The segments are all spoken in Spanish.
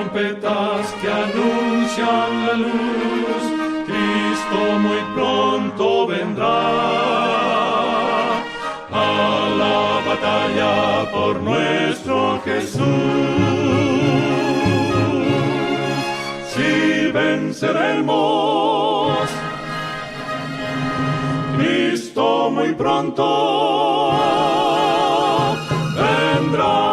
trompetas que anuncian la luz, Cristo muy pronto vendrá a la batalla por nuestro Jesús. Si venceremos, Cristo muy pronto vendrá.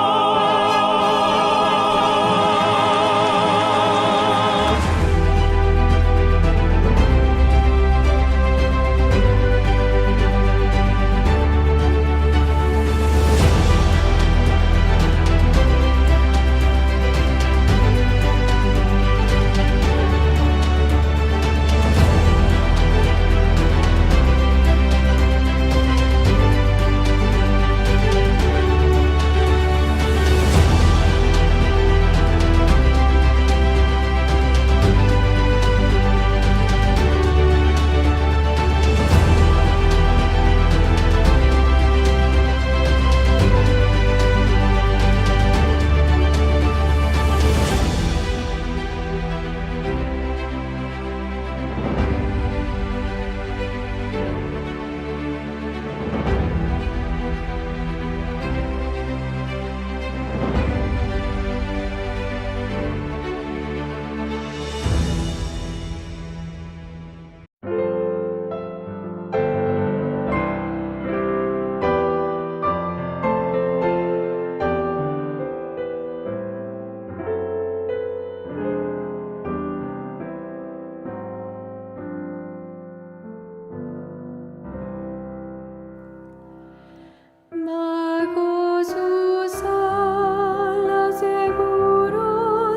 Bajo sus alas seguro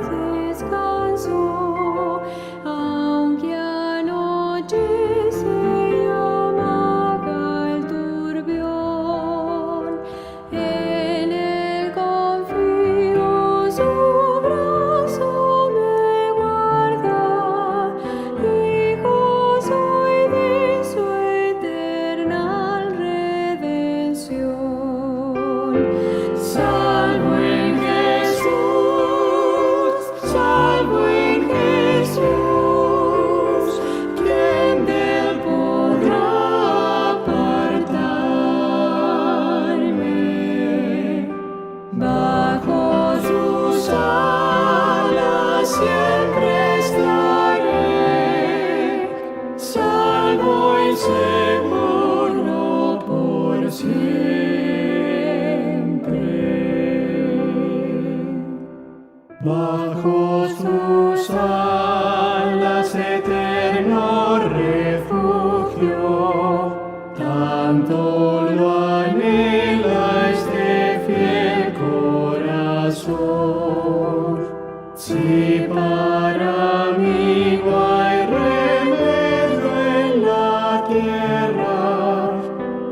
descanso, aunque anochece y amaga el turbión. En él confío, su brazo me guarda, y gozo de su eterna redención. Salvo en Jesús, ¿quién de él podrá apartarme? Bajo sus alas siempre estaré, salvo y seguro por siempre. Bajo sus alas eterno refugio, tanto lo anhela este fiel corazón. Si para mí no hay remedio en la tierra,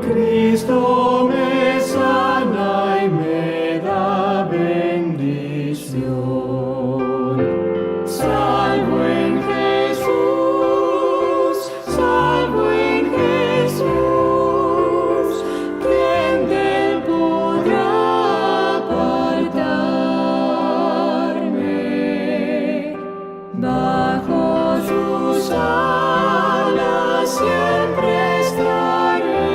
Cristo me sana y me da bendición. Salvo en Jesús, ¿quién de él podrá apartarme? Bajo sus alas siempre estaré,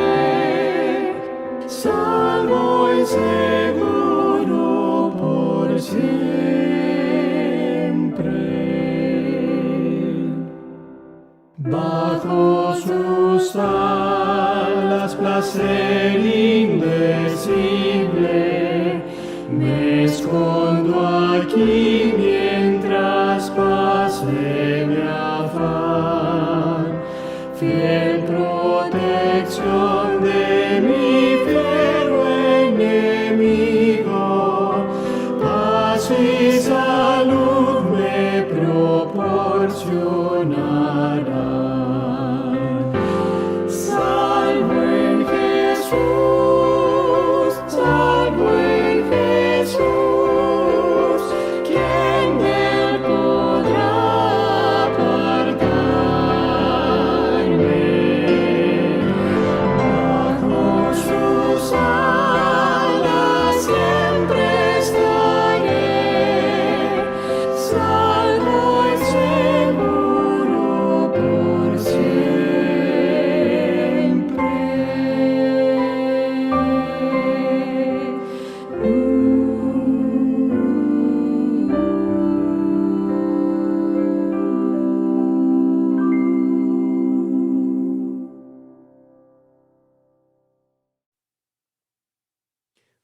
salvo y seguro por siempre. Bajo sus alas placer indecible, me escondo aquí mientras pase mi afán. Fiel protección de mi fiero enemigo, paz y salud me proporcionará. Salvo en Jesús, ¿quién de él podrá apartarme? Bajo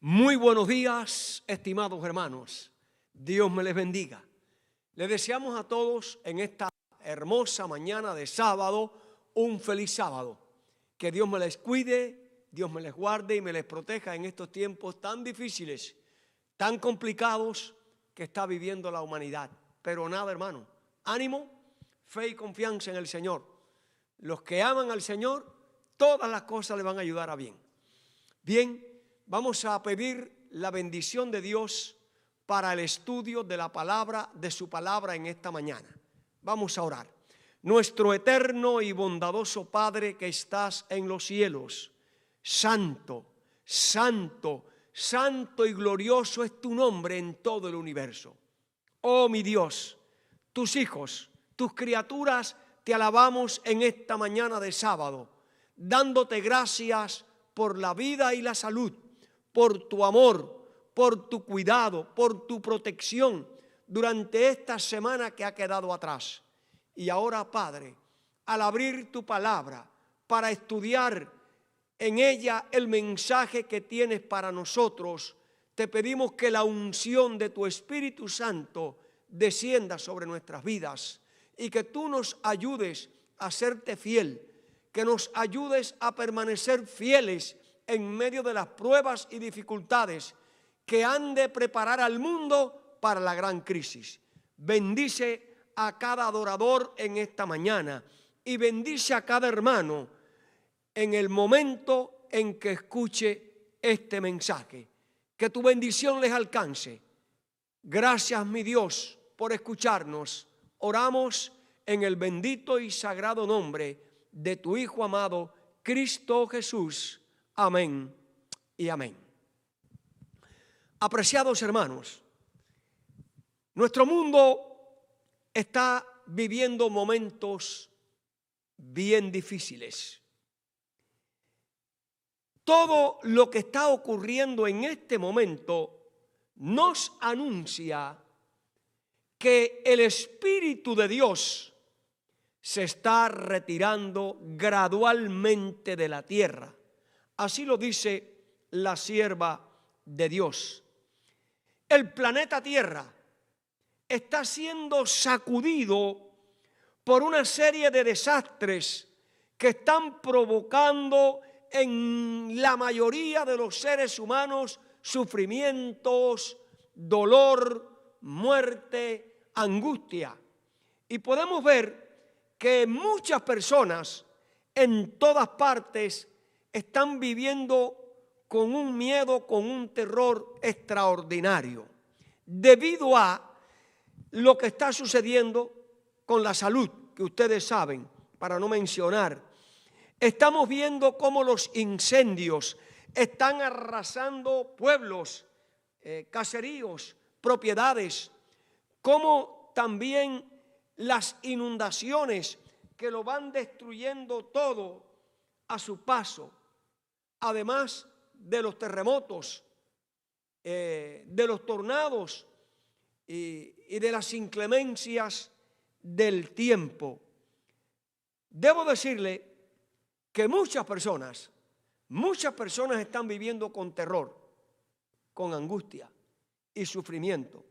Muy buenos días, estimados hermanos. Dios me les bendiga. Les deseamos a todos en esta hermosa mañana de sábado un feliz sábado. Que Dios me les cuide, Dios me les guarde y me les proteja en estos tiempos tan difíciles, tan complicados que está viviendo la humanidad. Pero nada, hermano, ánimo, fe y confianza en el Señor. Los que aman al Señor, todas las cosas le van a ayudar a bien. Bien, vamos a pedir la bendición de Dios para el estudio de la palabra, de su palabra en esta mañana. Vamos a orar. Nuestro eterno y bondadoso Padre que estás en los cielos, santo, santo, santo y glorioso es tu nombre en todo el universo. Oh mi Dios, tus hijos, tus criaturas te alabamos en esta mañana de sábado, dándote gracias por la vida y la salud, por tu amor, por tu cuidado, por tu protección durante esta semana que ha quedado atrás. Y ahora, Padre, al abrir tu palabra para estudiar en ella el mensaje que tienes para nosotros, te pedimos que la unción de tu Espíritu Santo descienda sobre nuestras vidas y que tú nos ayudes a serte fiel, que nos ayudes a permanecer fieles en medio de las pruebas y dificultades que han de preparar al mundo para la gran crisis. Bendice a cada adorador en esta mañana y bendice a cada hermano en el momento en que escuche este mensaje. Que tu bendición les alcance. Gracias, mi Dios, por escucharnos. Oramos en el bendito y sagrado nombre de tu Hijo amado, Cristo Jesús. Amén y amén. Apreciados hermanos, nuestro mundo está viviendo momentos bien difíciles. Todo lo que está ocurriendo en este momento nos anuncia que el Espíritu de Dios se está retirando gradualmente de la tierra. Así lo dice la sierva de Dios. El planeta Tierra está siendo sacudido por una serie de desastres que están provocando en la mayoría de los seres humanos sufrimientos, dolor, muerte, angustia. Y podemos ver que muchas personas en todas partes están viviendo con un miedo, con un terror extraordinario, debido a lo que está sucediendo con la salud, que ustedes saben, para no mencionar. Estamos viendo cómo los incendios están arrasando pueblos, caseríos, propiedades, cómo también las inundaciones que lo van destruyendo todo a su paso, además de los terremotos, de los tornados y de las inclemencias del tiempo. Debo decirle que muchas personas están viviendo con terror, con angustia y sufrimiento.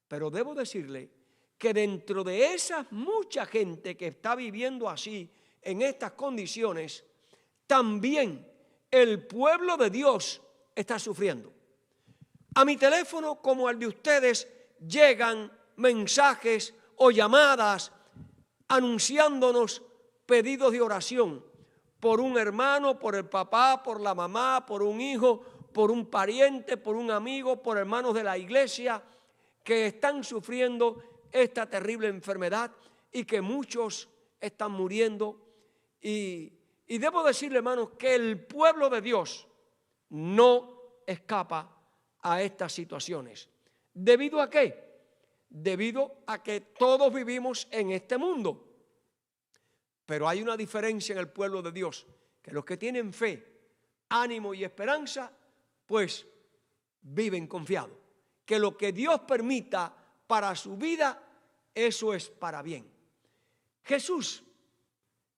Pero debo decirle que dentro de esa mucha gente que está viviendo así, en estas condiciones, también el pueblo de Dios está sufriendo. A mi teléfono, como al de ustedes, llegan mensajes o llamadas anunciándonos pedidos de oración por un hermano, por el papá, por la mamá, por un hijo, por un pariente, por un amigo, por hermanos de la iglesia que están sufriendo esta terrible enfermedad y que muchos están muriendo. Y debo decirle, hermanos, que el pueblo de Dios no escapa a estas situaciones. ¿Debido a qué? Debido a que todos vivimos en este mundo. Pero hay una diferencia en el pueblo de Dios, que los que tienen fe, ánimo y esperanza, pues viven confiados. Que lo que Dios permita para su vida, eso es para bien. Jesús,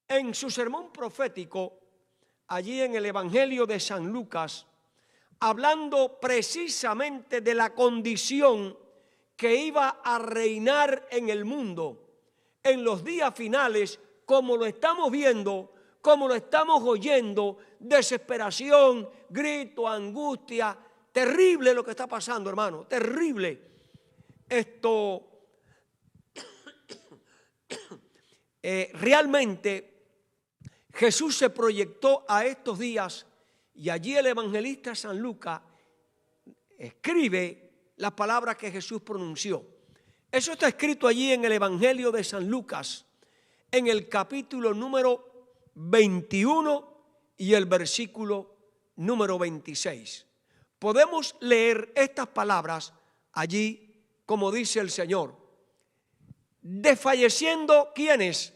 en su sermón profético, allí en el Evangelio de San Lucas, hablando precisamente de la condición que iba a reinar en el mundo en los días finales, como lo estamos viendo, como lo estamos oyendo, desesperación, grito, angustia, terrible lo que está pasando, hermano, terrible. Realmente Jesús se proyectó a estos días y allí el evangelista San Lucas escribe las palabras que Jesús pronunció. Eso está escrito allí en el Evangelio de San Lucas, en el capítulo número 21 y el versículo número 26. Podemos leer estas palabras allí, como dice el Señor. Desfalleciendo, ¿quiénes?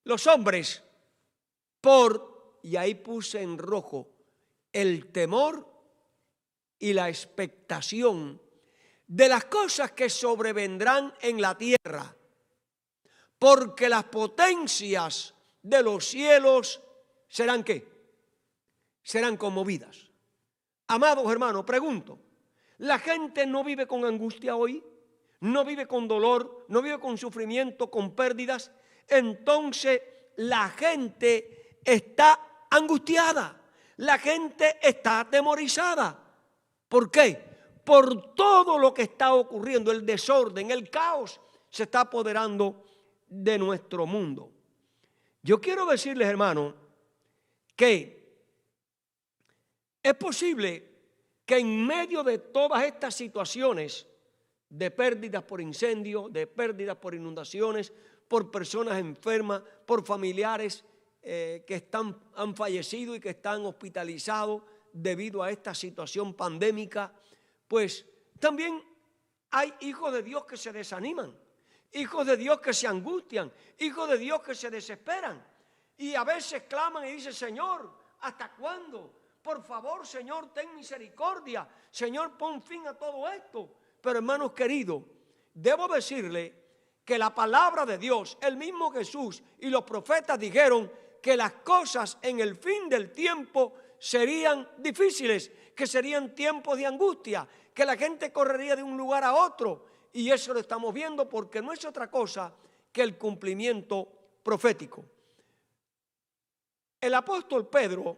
Los hombres, y ahí puse en rojo, el temor y la expectación de las cosas que sobrevendrán en la tierra, porque las potencias de los cielos serán ¿qué? Serán conmovidas. Amados hermanos, pregunto, ¿la gente no vive con angustia hoy? ¿No vive con dolor? ¿No vive con sufrimiento, con pérdidas? Entonces la gente está angustiada, la gente está atemorizada. ¿Por qué? Por todo lo que está ocurriendo, el desorden, el caos se está apoderando de nuestro mundo. Yo quiero decirles, hermano, que es posible que en medio de todas estas situaciones de pérdidas por incendio, de pérdidas por inundaciones, por personas enfermas, por familiares que han fallecido y que están hospitalizados debido a esta situación pandémica, pues también hay hijos de Dios que se desaniman, hijos de Dios que se angustian, hijos de Dios que se desesperan y a veces claman y dicen: Señor, ¿hasta cuándo? Por favor, Señor, ten misericordia. Señor, pon fin a todo esto. Pero hermanos queridos, debo decirle que la palabra de Dios, el mismo Jesús y los profetas dijeron que las cosas en el fin del tiempo serían difíciles, que serían tiempos de angustia, que la gente correría de un lugar a otro. Y eso lo estamos viendo porque no es otra cosa que el cumplimiento profético. El apóstol Pedro,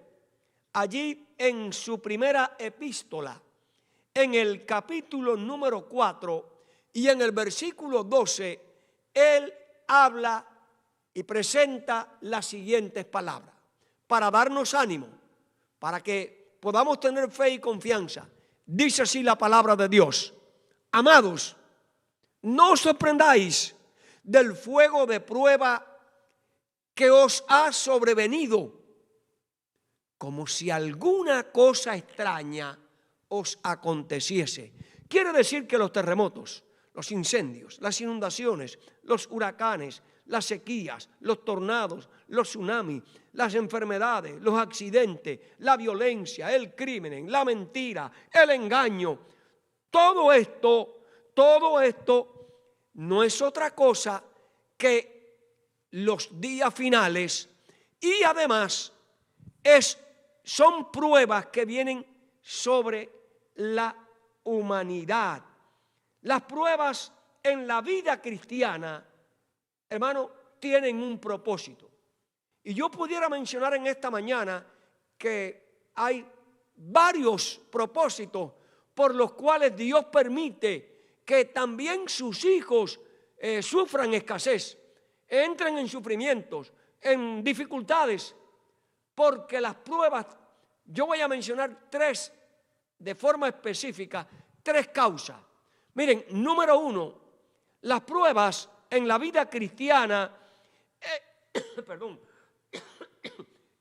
allí en su primera epístola, en el capítulo número 4 y en el versículo 12, él habla y presenta las siguientes palabras para darnos ánimo, para que podamos tener fe y confianza. Dice así la palabra de Dios: amados, no os sorprendáis del fuego de prueba que os ha sobrevenido, como si alguna cosa extraña os aconteciese. Quiere decir que los terremotos, los incendios, las inundaciones, los huracanes, las sequías, los tornados, los tsunamis, las enfermedades, los accidentes, la violencia, el crimen, la mentira, el engaño, todo esto no es otra cosa que los días finales y además son pruebas que vienen sobre la humanidad. Las pruebas en la vida cristiana, hermano, tienen un propósito. Y yo pudiera mencionar en esta mañana que hay varios propósitos por los cuales Dios permite que también sus hijos sufran escasez, entren en sufrimientos, en dificultades, porque las pruebas, yo voy a mencionar tres de forma específica, tres causas. Miren, número uno, las pruebas en la vida cristiana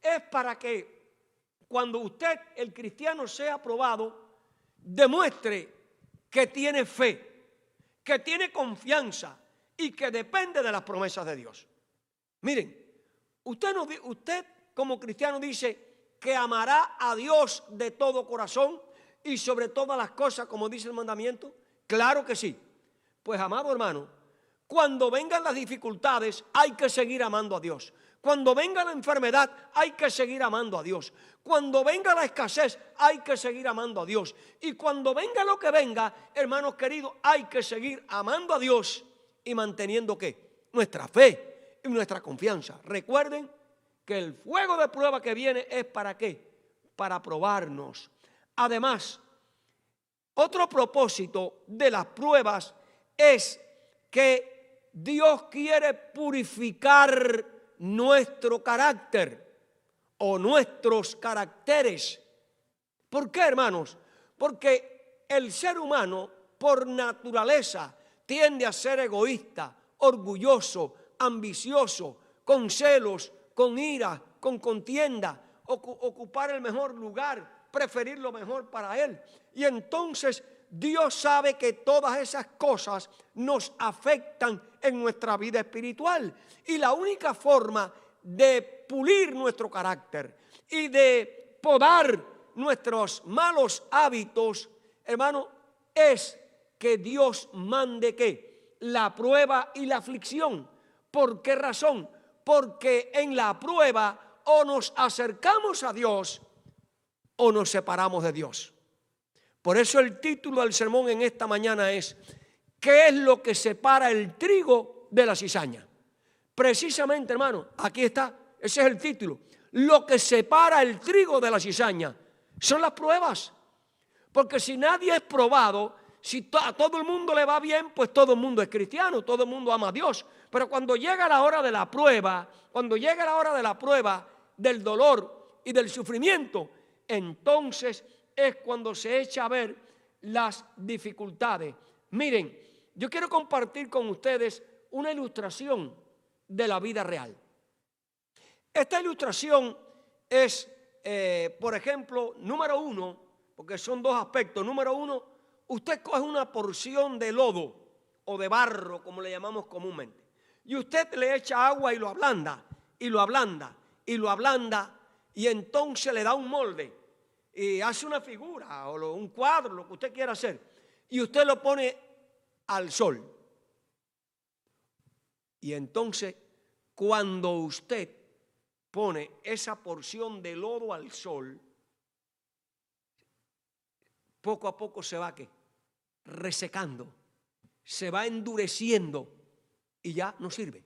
es para que cuando usted, el cristiano, sea probado, demuestre que tiene fe, que tiene confianza y que depende de las promesas de Dios. Miren, usted como cristiano dice que amará a Dios de todo corazón y sobre todas las cosas, como dice el mandamiento. Claro que sí. Pues, amado hermano, cuando vengan las dificultades hay que seguir amando a Dios. Cuando venga la enfermedad, hay que seguir amando a Dios. Cuando venga la escasez, hay que seguir amando a Dios. Y cuando venga lo que venga, hermanos queridos, hay que seguir amando a Dios y manteniendo ¿qué? Nuestra fe y nuestra confianza. Recuerden que el fuego de prueba que viene es ¿para qué? Para probarnos. Además, otro propósito de las pruebas es que Dios quiere purificar nuestro carácter o nuestros caracteres. ¿Por qué, hermanos? Porque el ser humano por naturaleza tiende a ser egoísta, orgulloso, ambicioso, con celos, con ira, con contienda, ocupar el mejor lugar, preferir lo mejor para él. Y entonces Dios sabe que todas esas cosas nos afectan en nuestra vida espiritual. Y la única forma de pulir nuestro carácter y de podar nuestros malos hábitos, hermano, es que Dios mande ¿qué? La prueba y la aflicción. ¿Por qué razón? Porque en la prueba o nos acercamos a Dios o nos separamos de Dios. Por eso el título del sermón en esta mañana es ¿qué es lo que separa el trigo de la cizaña? Precisamente, hermano, aquí está, ese es el título. Lo que separa el trigo de la cizaña son las pruebas. Porque si nadie es probado, si a todo el mundo le va bien, pues todo el mundo es cristiano, todo el mundo ama a Dios. Pero cuando llega la hora de la prueba, cuando llega la hora de la prueba del dolor y del sufrimiento, entonces es cuando se echa a ver las dificultades. Miren, yo quiero compartir con ustedes una ilustración de la vida real. Esta ilustración es, por ejemplo, número uno, porque son dos aspectos. Número uno, usted coge una porción de lodo o de barro, como le llamamos comúnmente, y usted le echa agua y lo ablanda, y lo ablanda, y lo ablanda, y entonces le da un molde, y hace una figura o un cuadro, lo que usted quiera hacer, y usted lo pone al sol. Y entonces, cuando usted pone esa porción de lodo al sol, poco a poco se va ¿qué? Resecando, se va endureciendo y ya no sirve.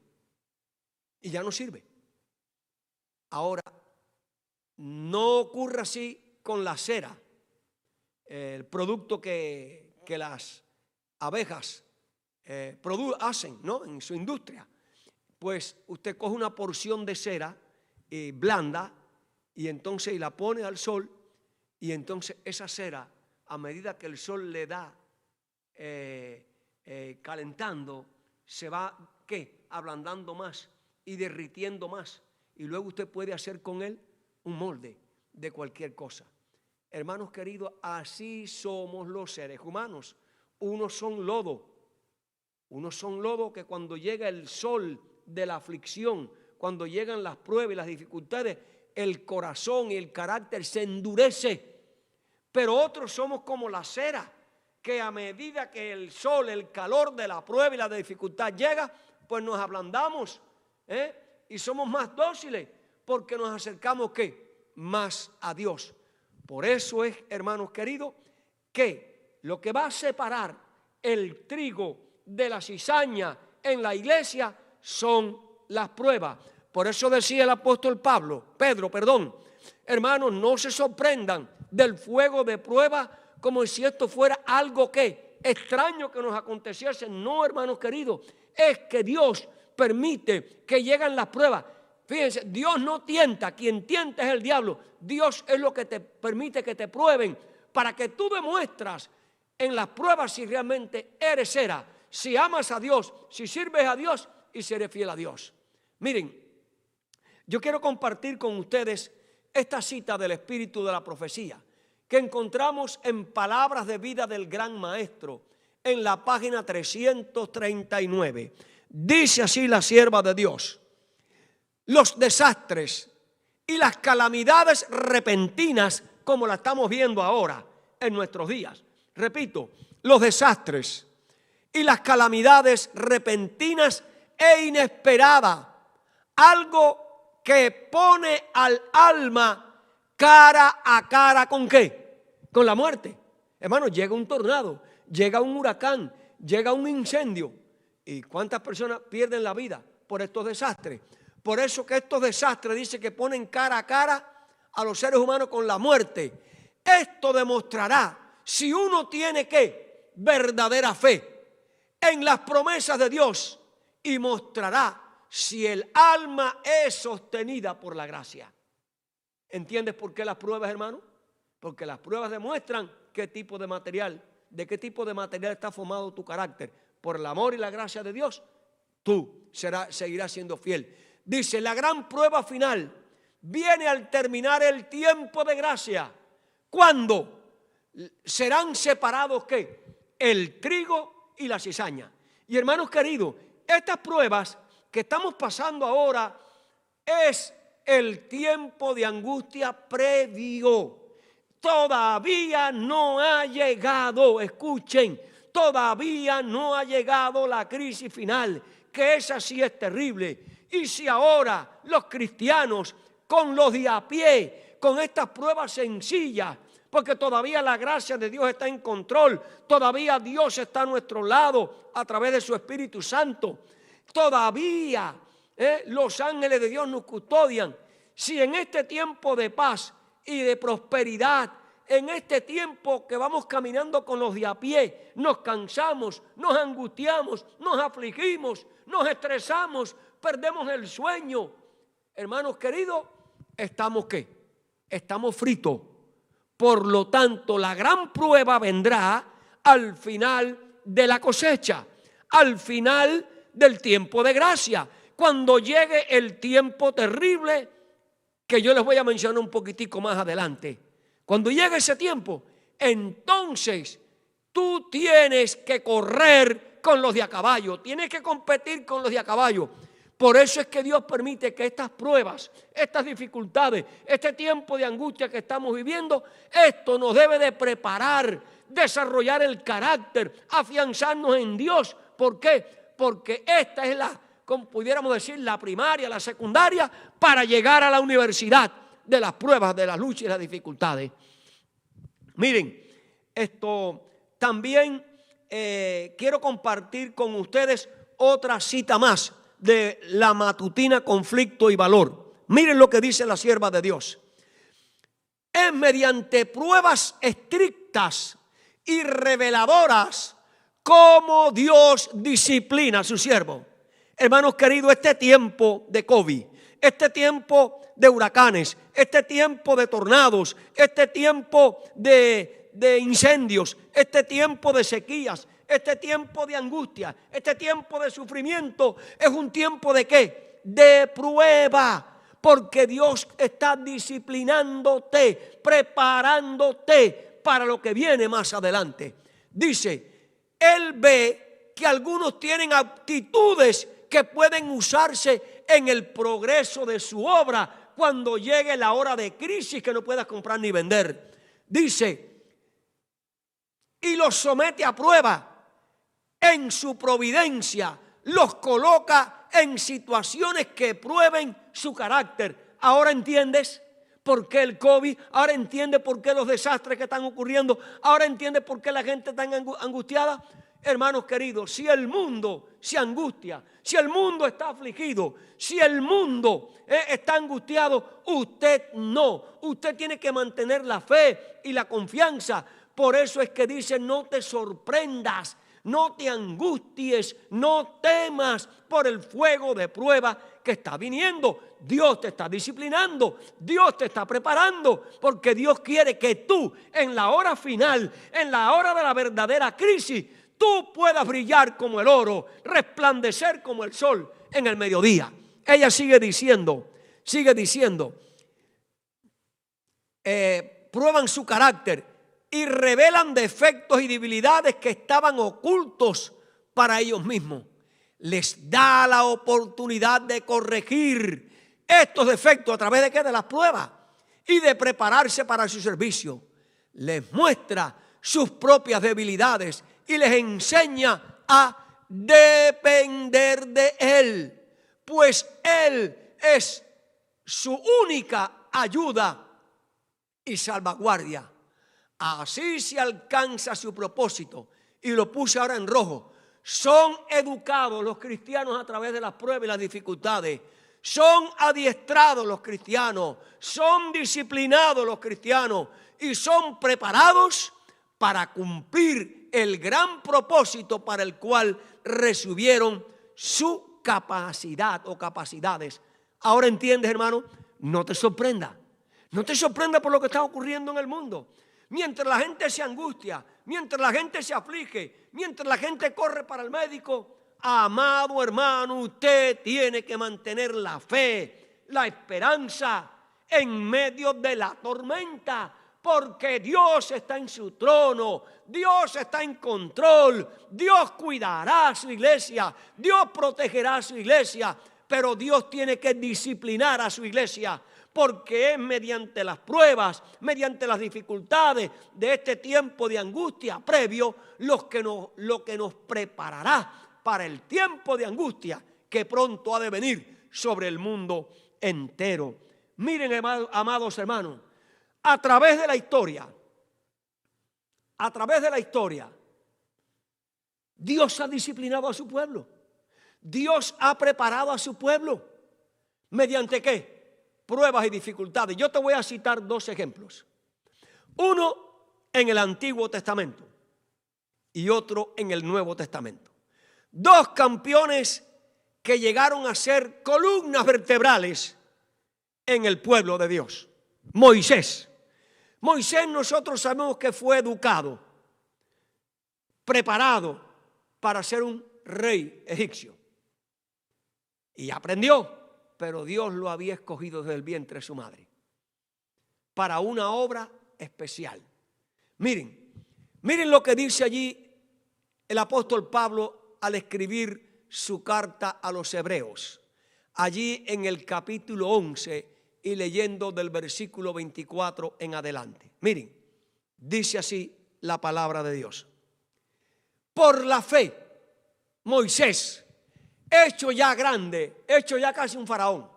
Y ya no sirve. Ahora, no ocurre así con la cera, el producto que las abejas hacen, ¿no? En su industria. Pues usted coge una porción de cera blanda y entonces la pone al sol, y entonces esa cera, a medida que el sol le da calentando, se va ¿qué? Ablandando más y derritiendo más, y luego usted puede hacer con él un molde de cualquier cosa. Hermanos queridos, así somos los seres humanos. Unos son lodo que cuando llega el sol de la aflicción, cuando llegan las pruebas y las dificultades, el corazón y el carácter se endurece. Pero otros somos como la cera, que a medida que el sol, el calor de la prueba y la dificultad llega, pues nos ablandamos, y somos más dóciles, porque nos acercamos ¿qué? Más a Dios. Por eso es, hermanos queridos, que lo que va a separar el trigo de la cizaña en la iglesia son las pruebas. Por eso decía el apóstol Pedro, hermanos, no se sorprendan del fuego de prueba como si esto fuera algo que extraño que nos aconteciese. No, hermanos queridos, es que Dios permite que lleguen las pruebas. Fíjense, Dios no tienta, quien tienta es el diablo. Dios es lo que te permite que te prueben para que tú demuestras en las pruebas si realmente eres cera, si amas a Dios, si sirves a Dios y si eres fiel a Dios. Miren, yo quiero compartir con ustedes esta cita del Espíritu de la Profecía que encontramos en Palabras de Vida del Gran Maestro en la página 339. Dice así la sierva de Dios: los desastres y las calamidades repentinas, como la estamos viendo ahora en nuestros días. Repito, los desastres y las calamidades repentinas e inesperadas, algo que pone al alma cara a cara ¿con qué? Con la muerte. Hermano, llega un tornado, llega un huracán, llega un incendio. ¿Y cuántas personas pierden la vida por estos desastres? Por eso que estos desastres dice que ponen cara a cara a los seres humanos con la muerte. Esto demostrará si uno tiene ¿qué? Verdadera fe en las promesas de Dios, y mostrará si el alma es sostenida por la gracia. ¿Entiendes por qué las pruebas, hermano? Porque las pruebas demuestran qué tipo de material, de qué tipo de material está formado tu carácter. Por el amor y la gracia de Dios, tú seguirás siendo fiel. Dice, la gran prueba final viene al terminar el tiempo de gracia. ¿Cuándo? Serán separados ¿qué? El trigo y la cizaña. Y hermanos queridos, estas pruebas que estamos pasando ahora es el tiempo de angustia previo. Todavía no ha llegado, escuchen, todavía no ha llegado la crisis final, que esa sí es terrible. Y si ahora los cristianos, con los de a pie, con estas pruebas sencillas, porque todavía la gracia de Dios está en control, todavía Dios está a nuestro lado a través de su Espíritu Santo, todavía los ángeles de Dios nos custodian. Si en este tiempo de paz y de prosperidad, en este tiempo que vamos caminando con los de a pie, nos cansamos, nos angustiamos, nos afligimos, nos estresamos, perdemos el sueño, hermanos queridos, ¿estamos qué? Estamos fritos. Por lo tanto, la gran prueba vendrá al final de la cosecha, al final del tiempo de gracia, cuando llegue el tiempo terrible que yo les voy a mencionar un poquitico más adelante. Cuando llegue ese tiempo, entonces tú tienes que correr con los de a caballo, tienes que competir con los de a caballo. Por eso es que Dios permite que estas pruebas, estas dificultades, este tiempo de angustia que estamos viviendo, esto nos debe de preparar, desarrollar el carácter, afianzarnos en Dios. ¿Por qué? Porque esta es como pudiéramos decir, la primaria, la secundaria, para llegar a la universidad de las pruebas, de las luchas y las dificultades. Miren, esto también quiero compartir con ustedes otra cita más de la matutina Conflicto y Valor. Miren lo que dice la sierva de Dios. Es mediante pruebas estrictas y reveladoras como Dios disciplina a su siervo. Hermanos queridos, este tiempo de COVID, este tiempo de huracanes, este tiempo de tornados, este tiempo de incendios, este tiempo de sequías, este tiempo de angustia, este tiempo de sufrimiento, es un tiempo ¿de qué? De prueba, porque Dios está disciplinándote, preparándote para lo que viene más adelante. Dice, Él ve que algunos tienen aptitudes que pueden usarse en el progreso de su obra cuando llegue la hora de crisis que no puedas comprar ni vender. Dice, y los somete a prueba en su providencia, los coloca en situaciones que prueben su carácter. Ahora entiendes por qué el COVID, ahora entiendes por qué los desastres que están ocurriendo, ahora entiendes por qué la gente está angustiada. Hermanos queridos, si el mundo se angustia, si el mundo está afligido, si el mundo está angustiado, usted no. Usted tiene que mantener la fe y la confianza. Por eso es que dice, no te sorprendas, no te angusties, no temas por el fuego de prueba que está viniendo. Dios te está disciplinando, Dios te está preparando, porque Dios quiere que tú en la hora final, en la hora de la verdadera crisis, tú puedas brillar como el oro, resplandecer como el sol en el mediodía. Ella sigue diciendo, prueban su carácter y revelan defectos y debilidades que estaban ocultos para ellos mismos. Les da la oportunidad de corregir estos defectos a través de ¿qué? De las pruebas y de prepararse para su servicio. Les muestra sus propias debilidades y les enseña a depender de Él, pues Él es su única ayuda y salvaguardia. Así se alcanza su propósito. Y lo puse ahora en rojo. Son educados los cristianos a través de las pruebas y las dificultades. Son adiestrados los cristianos. Son disciplinados los cristianos. Y son preparados para cumplir el gran propósito para el cual recibieron su capacidad o capacidades. Ahora entiendes, hermano, no te sorprenda. No te sorprenda por lo que está ocurriendo en el mundo. Mientras la gente se angustia, mientras la gente se aflige, mientras la gente corre para el médico, amado hermano, usted tiene que mantener la fe, la esperanza en medio de la tormenta, porque Dios está en su trono, Dios está en control, Dios cuidará a su iglesia, Dios protegerá a su iglesia, pero Dios tiene que disciplinar a su iglesia, porque es mediante las pruebas, mediante las dificultades de este tiempo de angustia previo, lo que nos preparará para el tiempo de angustia que pronto ha de venir sobre el mundo entero. Miren, amados hermanos, a través de la historia, Dios ha disciplinado a su pueblo. Dios ha preparado a su pueblo. ¿Mediante qué? Pruebas y dificultades. Yo te voy a citar dos ejemplos. Uno en el Antiguo Testamento y otro en el Nuevo Testamento. Dos campeones que llegaron a ser columnas vertebrales en el pueblo de Dios. Moisés. Moisés, nosotros sabemos que fue educado, preparado para ser un rey egipcio. Y aprendió. Pero Dios lo había escogido desde el vientre de su madre para una obra especial. Miren lo que dice allí el apóstol Pablo al escribir su carta a los hebreos. Allí en el capítulo 11 y leyendo del versículo 24 en adelante. Miren, dice así la palabra de Dios. Por la fe, Moisés, hecho ya grande, hecho ya casi un faraón,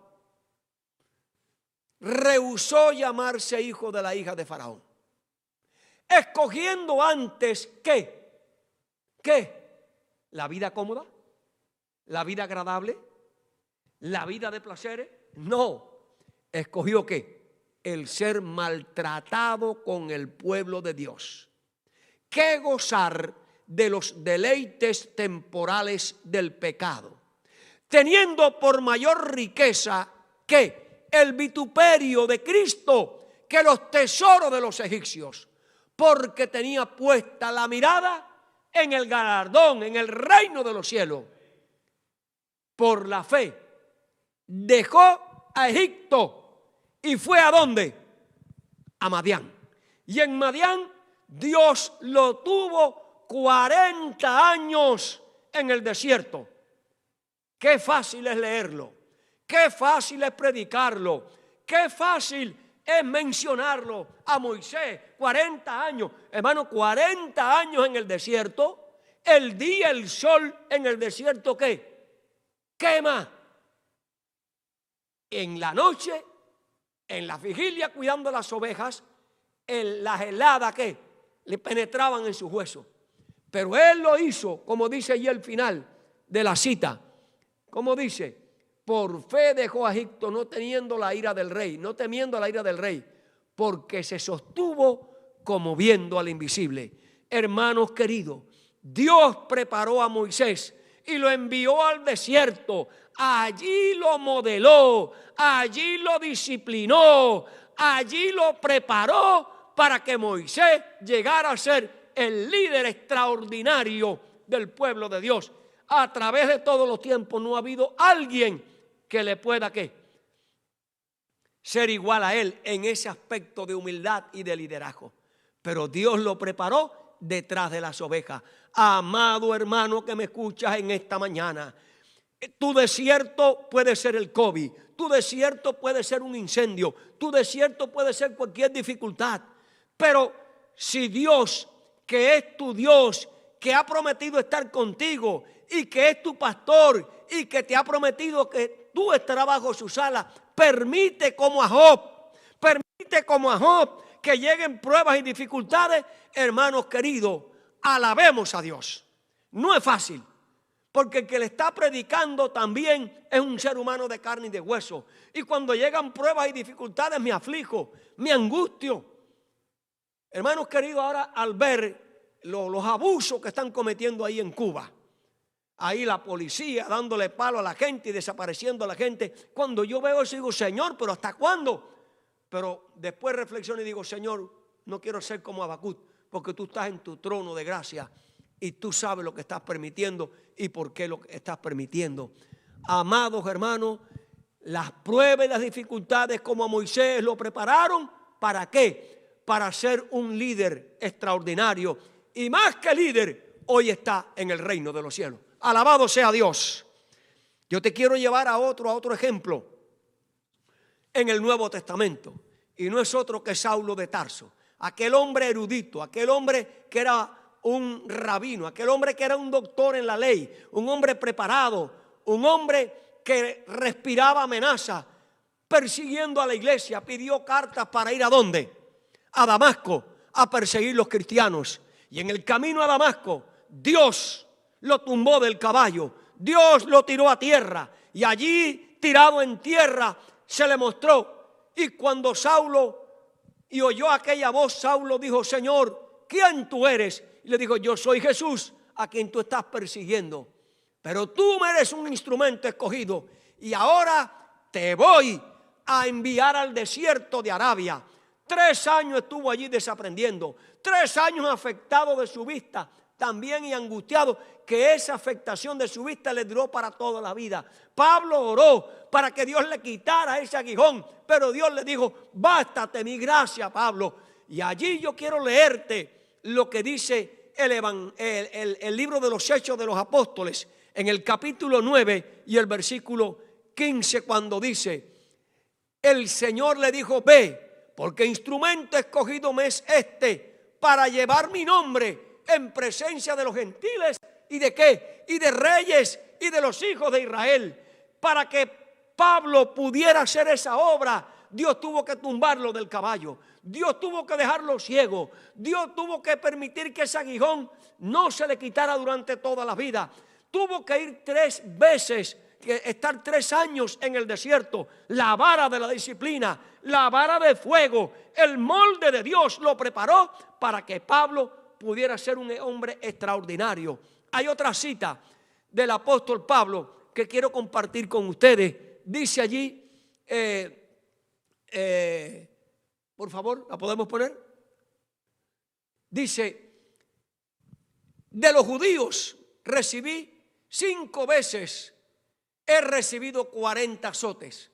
rehusó llamarse hijo de la hija de Faraón, escogiendo antes que la vida cómoda, la vida agradable, la vida de placeres. No, escogió el ser maltratado con el pueblo de Dios, que gozar de los deleites temporales del pecado, teniendo por mayor riqueza que el vituperio de Cristo, que los tesoros de los egipcios, porque tenía puesta la mirada en el galardón, en el reino de los cielos. Por la fe dejó a Egipto y fue ¿a dónde? A Madián. Y en Madián Dios lo tuvo 40 años en el desierto. Qué fácil es leerlo, qué fácil es predicarlo, qué fácil es mencionarlo a Moisés. 40 años, hermano, 40 años en el desierto. El día, el sol en el desierto, ¿qué? Quema. En la noche, en la vigilia, cuidando las ovejas, las heladas, ¿qué? Le penetraban en sus huesos. Pero él lo hizo, como dice allí al final de la cita. ¿Cómo dice? Por fe dejó a Egipto, no teniendo la ira del rey, no temiendo la ira del rey, porque se sostuvo como viendo al invisible. Hermanos queridos, Dios preparó a Moisés y lo envió al desierto. Allí lo modeló, allí lo disciplinó, allí lo preparó para que Moisés llegara a ser el líder extraordinario del pueblo de Dios. A través de todos los tiempos no ha habido alguien que le pueda ser igual a él en ese aspecto de humildad y de liderazgo. Pero Dios lo preparó detrás de las ovejas. Amado hermano que me escuchas en esta mañana, tu desierto puede ser el COVID, tu desierto puede ser un incendio, tu desierto puede ser cualquier dificultad. Pero si Dios, que es tu Dios, que ha prometido estar contigo y que es tu pastor y que te ha prometido que tú estarás bajo sus alas permite como a Job, que lleguen pruebas y dificultades. Hermanos queridos, alabemos a Dios. No es fácil, porque el que le está predicando también es un ser humano de carne y de hueso. Y cuando llegan pruebas y dificultades me aflijo, me angustio. Hermanos queridos, ahora al ver los abusos que están cometiendo ahí en Cuba, ahí la policía dándole palo a la gente y desapareciendo a la gente, cuando yo veo eso digo, Señor, ¿pero hasta cuándo? Pero después reflexiono y digo, Señor, no quiero ser como Habacuc, porque tú estás en tu trono de gracia y tú sabes lo que estás permitiendo y por qué lo estás permitiendo. Amados hermanos, las pruebas y las dificultades como a Moisés lo prepararon, ¿para qué? Para ser un líder extraordinario. Y más que líder, hoy está en el reino de los cielos. Alabado sea Dios. Yo te quiero llevar a otro ejemplo en el Nuevo Testamento. Y no es otro que Saulo de Tarso. Aquel hombre erudito, aquel hombre que era un rabino, aquel hombre que era un doctor en la ley, un hombre preparado, un hombre que respiraba amenaza, persiguiendo a la iglesia, pidió cartas para ir ¿a dónde? A Damasco, a perseguir los cristianos. Y en el camino a Damasco, Dios lo tumbó del caballo, Dios lo tiró a tierra, y allí tirado en tierra se le mostró. Y cuando Saulo y oyó aquella voz, Saulo dijo, Señor, ¿quién tú eres? Y le dijo, yo soy Jesús, a quien tú estás persiguiendo. Pero tú me eres un instrumento escogido y ahora te voy a enviar al desierto de Arabia. 3 años estuvo allí desaprendiendo, 3 años afectado de su vista también y angustiado, que esa afectación de su vista le duró para toda la vida. Pablo oró para que Dios le quitara ese aguijón, pero Dios le dijo, bástate mi gracia, Pablo. Y allí yo quiero leerte lo que dice el libro de los Hechos de los Apóstoles, en el capítulo 9 y el versículo 15, cuando dice, el Señor le dijo, ve, porque instrumento escogido me es este, para llevar mi nombre en presencia de los gentiles, ¿y de qué? Y de reyes y de los hijos de Israel. Para que Pablo pudiera hacer esa obra, Dios tuvo que tumbarlo del caballo, Dios tuvo que dejarlo ciego, Dios tuvo que permitir que ese aguijón no se le quitara durante toda la vida. Tuvo que ir 3 veces, estar 3 años en el desierto. La vara de la disciplina, la vara de fuego, el molde de Dios lo preparó para que Pablo pudiera ser un hombre extraordinario. Hay otra cita del apóstol Pablo que quiero compartir con ustedes. Dice allí, por favor, ¿la podemos poner? Dice, de los judíos recibí 5 veces, he recibido 40 azotes.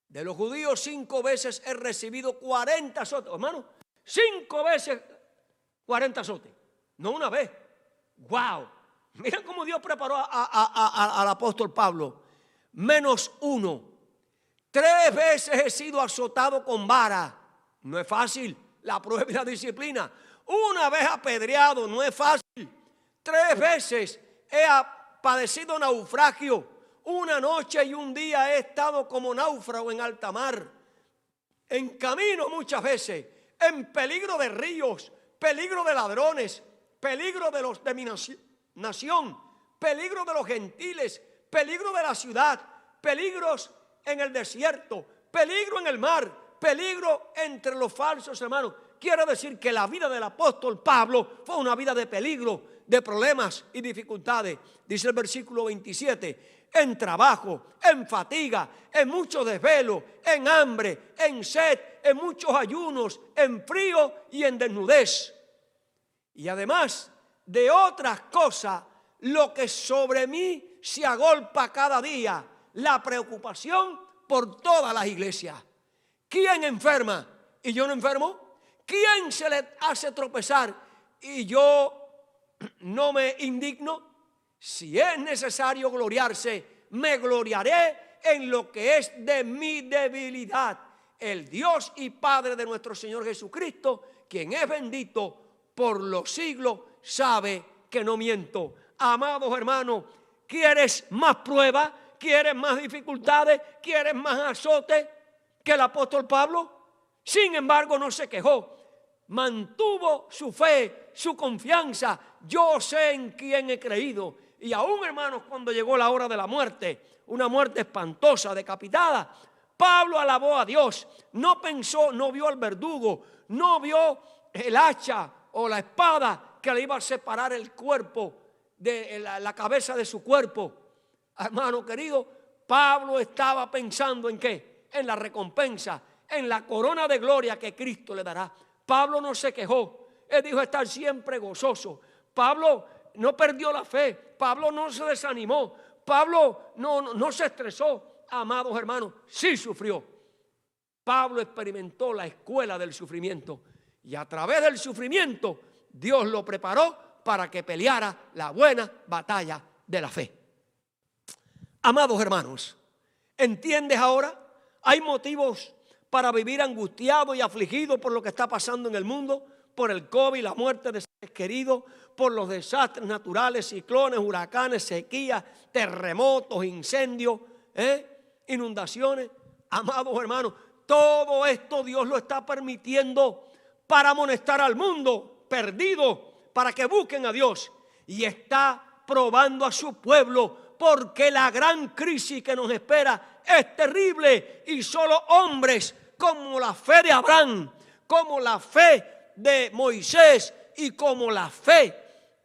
De los judíos 5 veces he recibido 40 azotes. Hermano, 5 veces 40 azotes, no una vez. ¡Wow! Mira cómo Dios preparó al apóstol Pablo. -1. 3 veces he sido azotado con vara. No es fácil la prueba y la disciplina. 1 vez apedreado, no es fácil. 3 veces he padecido naufragio. 1 noche y 1 día he estado como náufrago en alta mar. En camino muchas veces, en peligro de ríos, peligro de ladrones, peligro de los de mi nación, peligro de los gentiles, peligro de la ciudad, peligros en el desierto, peligro en el mar, peligro entre los falsos hermanos. Quiere decir que la vida del apóstol Pablo fue una vida de peligro, de problemas y dificultades. Dice el versículo 27, en trabajo, en fatiga, en mucho desvelo, en hambre, en sed, en muchos ayunos, en frío y en desnudez. Y además de otras cosas, lo que sobre mí se agolpa cada día, la preocupación por todas las iglesias. ¿Quién enferma y yo no enfermo? ¿Quién se le hace tropezar y yo no me indigno? Si es necesario gloriarse, me gloriaré en lo que es de mi debilidad. El Dios y Padre de nuestro Señor Jesucristo, quien es bendito por los siglos, sabe que no miento. Amados hermanos, ¿quieres más pruebas? ¿Quieres más dificultades? ¿Quieres más azote? que el apóstol Pablo, sin embargo, no se quejó. Mantuvo su fe, su confianza. Yo sé en quién he creído. Y aún, hermanos, cuando llegó la hora de la muerte, una muerte espantosa, decapitada, Pablo alabó a Dios. No pensó, no vio al verdugo, no vio el hacha o la espada que le iba a separar el cuerpo de la cabeza de su cuerpo. Hermano querido, Pablo estaba pensando ¿en qué? En la recompensa, en la corona de gloria que Cristo le dará. Pablo no se quejó, él dijo estar siempre gozoso. Pablo no perdió la fe, Pablo no se desanimó, Pablo no se estresó. Amados hermanos, sí sufrió. Pablo experimentó la escuela del sufrimiento y a través del sufrimiento Dios lo preparó para que peleara la buena batalla de la fe. Amados hermanos, ¿entiendes ahora? Hay motivos para vivir angustiado y afligido por lo que está pasando en el mundo, por el COVID, la muerte de seres queridos, por los desastres naturales, ciclones, huracanes, sequías, terremotos, incendios, inundaciones. Amados hermanos, todo esto Dios lo está permitiendo para amonestar al mundo perdido, para que busquen a Dios, y está probando a su pueblo, porque la gran crisis que nos espera es terrible y solo hombres como la fe de Abraham, como la fe de Moisés y como la fe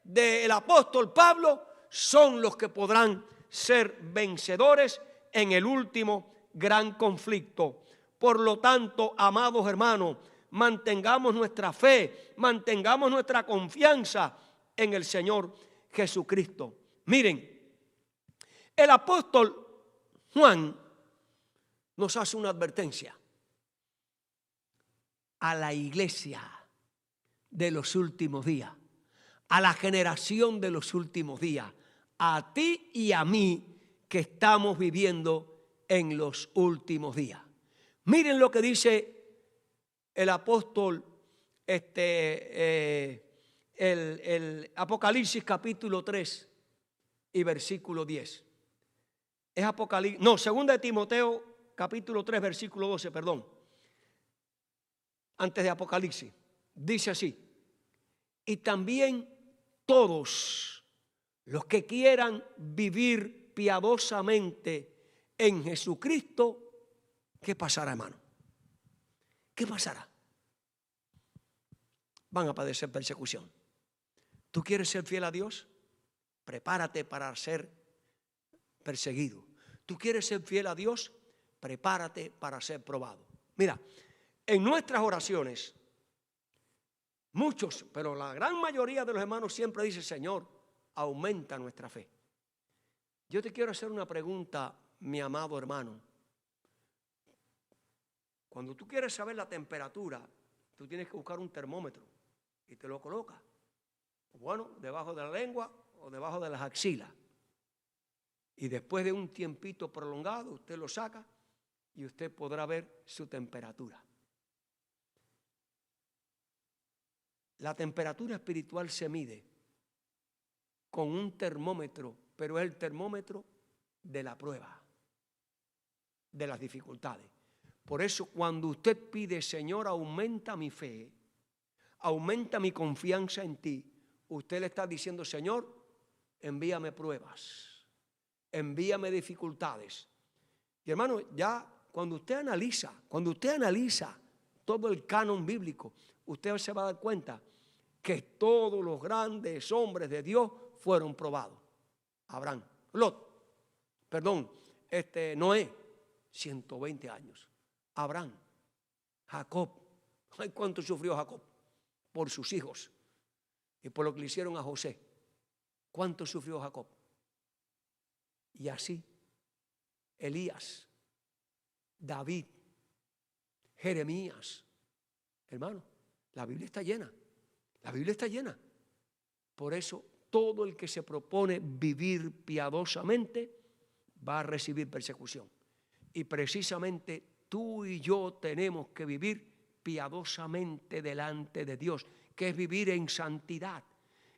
del apóstol Pablo son los que podrán ser vencedores en el último gran conflicto. Por lo tanto, amados hermanos, mantengamos nuestra fe, mantengamos nuestra confianza en el Señor Jesucristo. Miren, el apóstol Juan nos hace una advertencia a la iglesia de los últimos días, a la generación de los últimos días, a ti y a mí que estamos viviendo en los últimos días. Miren lo que dice el apóstol, el Apocalipsis capítulo 3 y versículo 10. Es Apocalipsis, no, 2 de Timoteo capítulo 3 versículo 12, perdón. Antes de Apocalipsis, dice así: y también todos los que quieran vivir piadosamente en Jesucristo, ¿qué pasará, hermano? ¿Qué pasará? Van a padecer persecución. ¿Tú quieres ser fiel a Dios? Prepárate para ser perseguido. ¿Tú quieres ser fiel a Dios? Prepárate para ser probado. Mira, en nuestras oraciones, muchos, pero la gran mayoría de los hermanos siempre dice: Señor, aumenta nuestra fe. Yo te quiero hacer una pregunta, mi amado hermano. Cuando tú quieres saber la temperatura, tú tienes que buscar un termómetro y te lo colocas. Bueno, debajo de la lengua o debajo de las axilas. Y después de un tiempito prolongado, usted lo saca y usted podrá ver su temperatura. La temperatura espiritual se mide con un termómetro, pero es el termómetro de la prueba, de las dificultades. Por eso cuando usted pide: Señor, aumenta mi fe, aumenta mi confianza en ti, usted le está diciendo: Señor, envíame pruebas, envíame dificultades. Y hermano, ya cuando usted analiza todo el canon bíblico, usted se va a dar cuenta que todos los grandes hombres de Dios fueron probados. Abraham, Noé, 120 años. Abraham, Jacob, ay, cuánto sufrió Jacob por sus hijos y por lo que le hicieron a José. Cuánto sufrió Jacob. Y así, Elías, David, Jeremías. Hermano, la Biblia está llena. La Biblia está llena. Por eso, todo el que se propone vivir piadosamente va a recibir persecución. Y precisamente tú y yo tenemos que vivir piadosamente delante de Dios, que es vivir en santidad.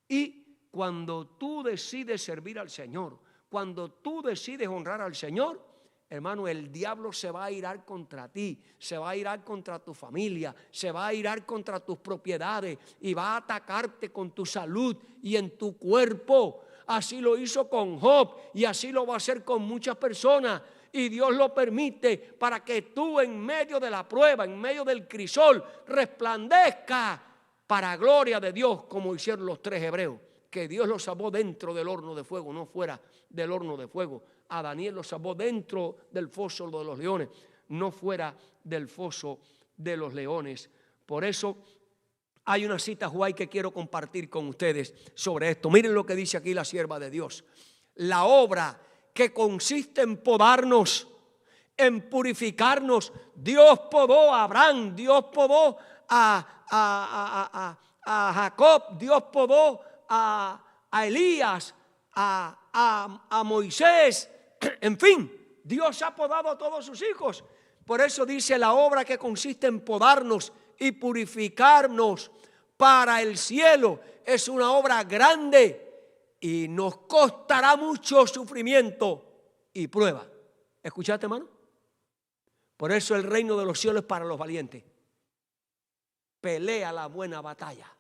Y cuando tú decides servir al Señor, cuando tú decides honrar al Señor, hermano, el diablo se va a irar contra ti, se va a irar contra tu familia, se va a irar contra tus propiedades y va a atacarte con tu salud y en tu cuerpo. Así lo hizo con Job y así lo va a hacer con muchas personas. Y Dios lo permite para que tú en medio de la prueba, en medio del crisol, resplandezca para gloria de Dios, como hicieron los 3 hebreos, que Dios los salvó dentro del horno de fuego, no fuera del horno de fuego. A Daniel lo salvó dentro del foso de los leones, no fuera del foso de los leones. Por eso hay una cita, Juay, que quiero compartir con ustedes sobre esto. Miren lo que dice aquí la sierva de Dios. La obra que consiste en podarnos, en purificarnos. Dios podó a Abraham, Dios podó a Jacob, Dios podó a Elías, a Moisés. En fin, Dios ha podado a todos sus hijos. Por eso dice la obra que consiste en podarnos y purificarnos para el cielo. Es una obra grande y nos costará mucho sufrimiento y prueba. ¿Escuchaste, hermano? Por eso el reino de los cielos es para los valientes. Pelea la buena batalla.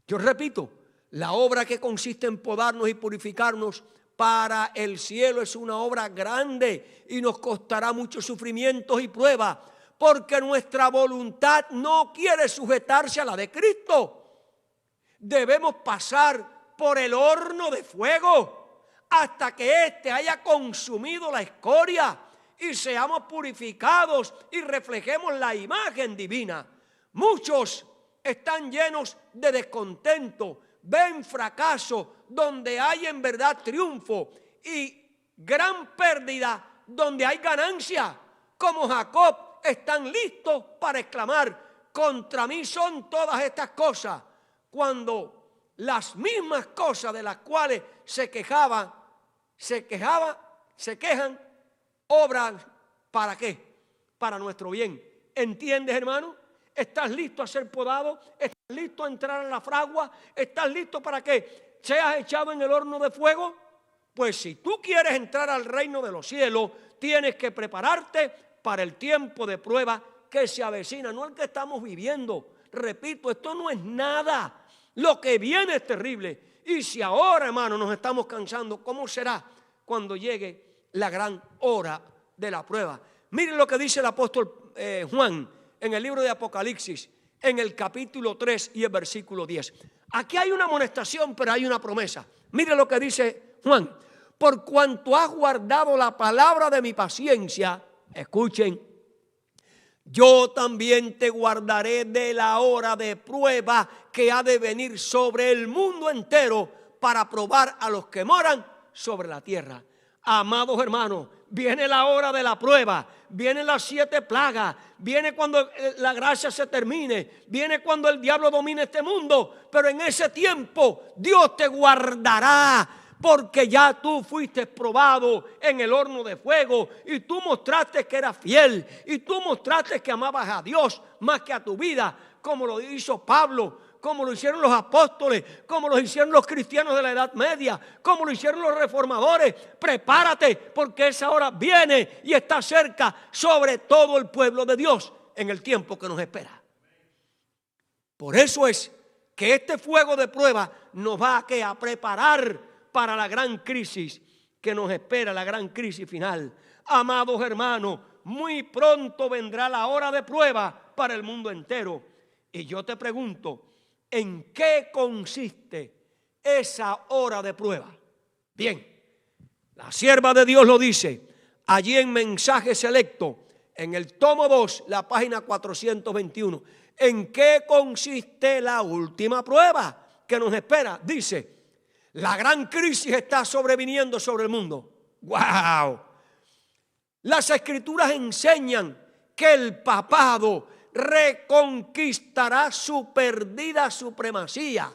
Yo repito, la obra que consiste en podarnos y purificarnos para el cielo es una obra grande y nos costará muchos sufrimientos y pruebas, porque nuestra voluntad no quiere sujetarse a la de Cristo. Debemos pasar por el horno de fuego hasta que éste haya consumido la escoria y seamos purificados y reflejemos la imagen divina. Muchos están llenos de descontento, ven fracaso donde hay en verdad triunfo y gran pérdida donde hay ganancia. Como Jacob, están listos para exclamar: contra mí son todas estas cosas, cuando las mismas cosas de las cuales se quejan, obran ¿para qué? Para nuestro bien. ¿Entiendes, hermano? ¿Estás listo a ser podado? ¿Estás listo a entrar a la fragua? ¿Estás listo para que seas echado en el horno de fuego? Pues si tú quieres entrar al reino de los cielos, tienes que prepararte para el tiempo de prueba que se avecina, no el que estamos viviendo. Repito, esto no es nada. Lo que viene es terrible. Y si ahora, hermano, nos estamos cansando, ¿cómo será cuando llegue la gran hora de la prueba? Miren lo que dice el apóstol Juan en el libro de Apocalipsis, en el capítulo 3 y el versículo 10. Aquí hay una amonestación, pero hay una promesa. Miren lo que dice Juan: por cuanto has guardado la palabra de mi paciencia, escuchen, yo también te guardaré de la hora de prueba que ha de venir sobre el mundo entero para probar a los que moran sobre la tierra. Amados hermanos, viene la hora de la prueba, vienen las 7 plagas, viene cuando la gracia se termine, viene cuando el diablo domine este mundo, pero en ese tiempo Dios te guardará, porque ya tú fuiste probado en el horno de fuego y tú mostraste que eras fiel y tú mostraste que amabas a Dios más que a tu vida, como lo hizo Pablo, como lo hicieron los apóstoles, como lo hicieron los cristianos de la Edad Media, como lo hicieron los reformadores. Prepárate, porque esa hora viene y está cerca sobre todo el pueblo de Dios en el tiempo que nos espera. Por eso es que este fuego de prueba nos va a preparar para la gran crisis que nos espera, la gran crisis final. Amados hermanos, muy pronto vendrá la hora de prueba para el mundo entero. Y yo te pregunto, ¿en qué consiste esa hora de prueba? Bien, la sierva de Dios lo dice allí en Mensaje Selecto, en el tomo 2, la página 421. ¿En qué consiste la última prueba que nos espera? Dice: la gran crisis está sobreviniendo sobre el mundo. ¡Wow! Las escrituras enseñan que el papado reconquistará su perdida supremacía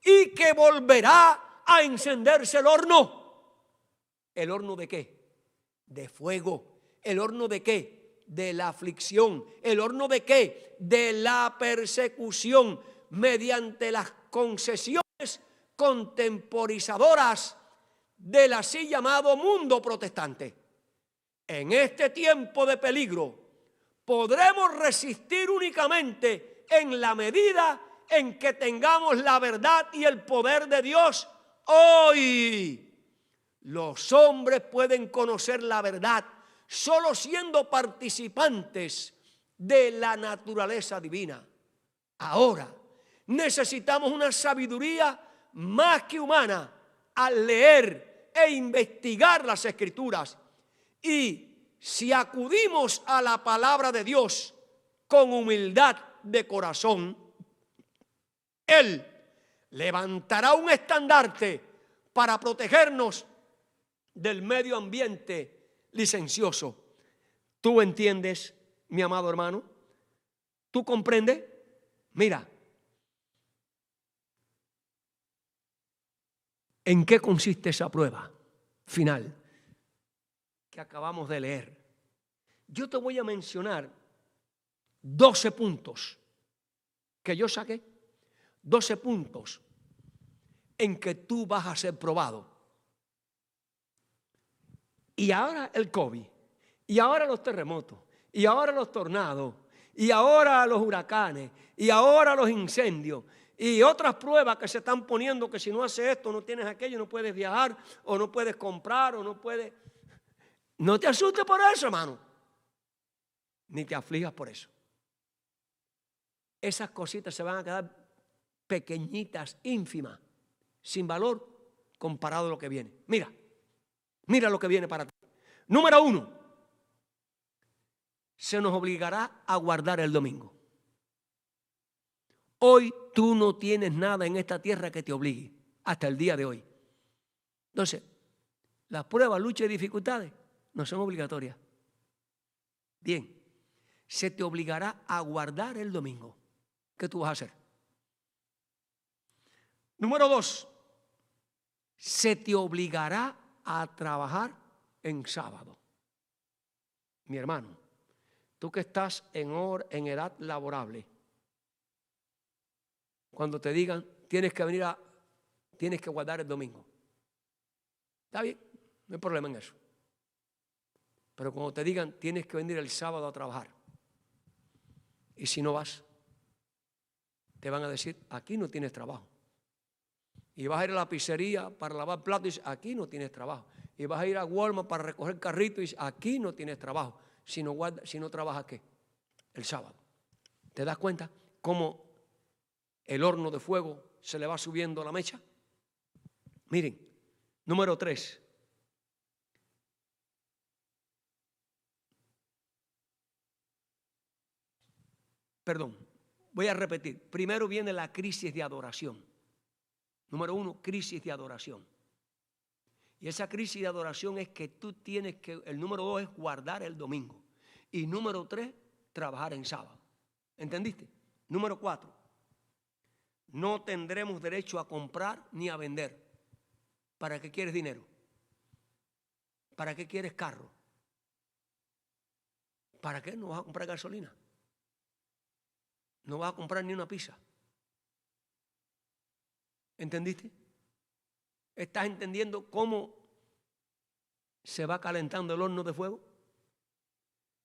y que volverá a encenderse el horno. ¿El horno de qué? De fuego. ¿El horno de qué? De la aflicción. ¿El horno de qué? De la persecución, mediante las concesiones contemporizadoras del así llamado mundo protestante. En este tiempo de peligro podremos resistir únicamente en la medida en que tengamos la verdad y el poder de Dios hoy. Los hombres pueden conocer la verdad solo siendo participantes de la naturaleza divina. Ahora necesitamos una sabiduría más que humana al leer e investigar las Escrituras. Y si acudimos a la palabra de Dios con humildad de corazón, Él levantará un estandarte para protegernos del medio ambiente licencioso. ¿Tú entiendes, mi amado hermano? ¿Tú comprendes? Mira, ¿en qué consiste esa prueba final que acabamos de leer? Yo te voy a mencionar 12 puntos que yo saqué, 12 puntos en que tú vas a ser probado. Y ahora el COVID, y ahora los terremotos, y ahora los tornados, y ahora los huracanes, y ahora los incendios, y otras pruebas que se están poniendo, que si no haces esto, no tienes aquello, no puedes viajar, o no puedes comprar, o no puedes... No te asustes por eso, hermano, ni te aflijas por eso. Esas cositas se van a quedar pequeñitas, ínfimas, sin valor comparado a lo que viene. Mira lo que viene para ti. Número 1, se nos obligará a guardar el domingo. Hoy tú no tienes nada en esta tierra que te obligue, hasta el día de hoy. Entonces, las pruebas, luchas y dificultades no son obligatorias. Bien, se te obligará a guardar el domingo. ¿Qué tú vas a hacer? Número 2, se te obligará a trabajar en sábado. Mi hermano, tú que estás en edad laborable, cuando te digan tienes que guardar el domingo, está bien, no hay problema en eso. Pero cuando te digan tienes que venir el sábado a trabajar, y si no vas, te van a decir aquí no tienes trabajo. Y vas a ir a la pizzería para lavar platos y dices, aquí no tienes trabajo. Y vas a ir a Walmart para recoger carrito y dices, aquí no tienes trabajo. Si no trabajas, ¿qué? El sábado. ¿Te das cuenta cómo el horno de fuego se le va subiendo la mecha? Miren, número 3. Perdón, voy a repetir. Primero viene la crisis de adoración. Número 1, crisis de adoración. Y esa crisis de adoración es que tú tienes que, el número 2 es guardar el domingo. Y número 3, trabajar en sábado. ¿Entendiste? Número 4, no tendremos derecho a comprar ni a vender. ¿Para qué quieres dinero? ¿Para qué quieres carro? ¿Para qué no vas a comprar gasolina? No vas a comprar ni una pizza. ¿Entendiste? ¿Estás entendiendo cómo se va calentando el horno de fuego?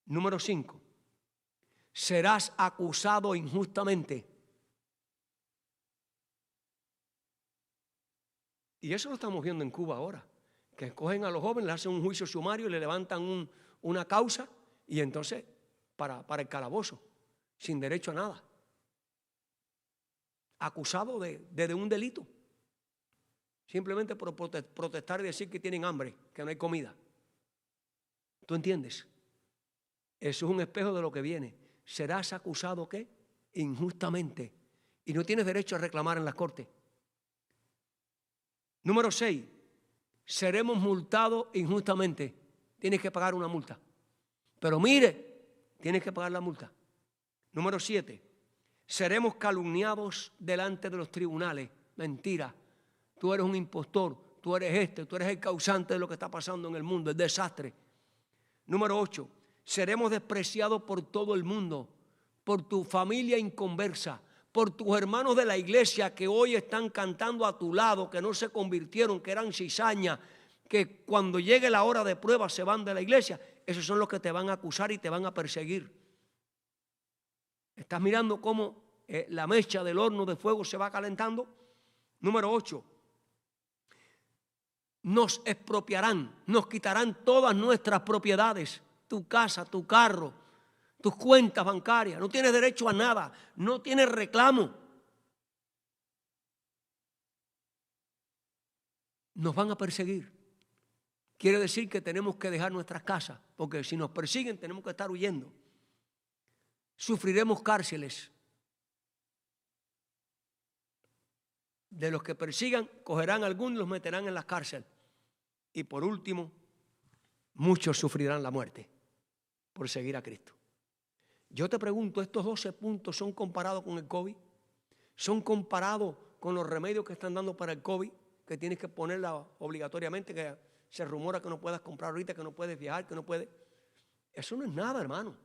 Número 5. Serás acusado injustamente. Y eso lo estamos viendo en Cuba ahora. Que escogen a los jóvenes, le hacen un juicio sumario, le levantan una causa y entonces para el calabozo, sin derecho a nada. Acusado de un delito. Simplemente por protestar y decir que tienen hambre, que no hay comida. ¿Tú entiendes? Eso es un espejo de lo que viene. Serás acusado, ¿qué? Injustamente. Y no tienes derecho a reclamar en las cortes. Número 6. Seremos multados injustamente. Tienes que pagar una multa. Pero mire, tienes que pagar la multa. Número 7. Seremos calumniados delante de los tribunales. Mentira. Tú eres un impostor. Tú eres tú eres el causante de lo que está pasando en el mundo. El desastre. Número 8. Seremos despreciados por todo el mundo. Por tu familia inconversa. Por tus hermanos de la iglesia que hoy están cantando a tu lado, que no se convirtieron, que eran cizaña. que cuando llegue la hora de prueba se van de la iglesia, esos son los que te van a acusar y te van a perseguir. ¿Estás mirando cómo la mecha del horno de fuego se va calentando? Número 8. Nos expropiarán, nos quitarán todas nuestras propiedades, tu casa, tu carro, tus cuentas bancarias. No tienes derecho a nada, no tienes reclamo. Nos van a perseguir. Quiere decir que tenemos que dejar nuestras casas, porque si nos persiguen tenemos que estar huyendo. Sufriremos cárceles. De los que persigan, cogerán a algunos y los meterán en la cárcel. Y por último, muchos sufrirán la muerte por seguir a Cristo. Yo te pregunto, ¿estos 12 puntos son comparados con el COVID? ¿Son comparados con los remedios que están dando para el COVID? Que tienes que ponerla obligatoriamente, que se rumora que no puedas comprar ahorita, que no puedes viajar, que no puedes. Eso no es nada, hermano.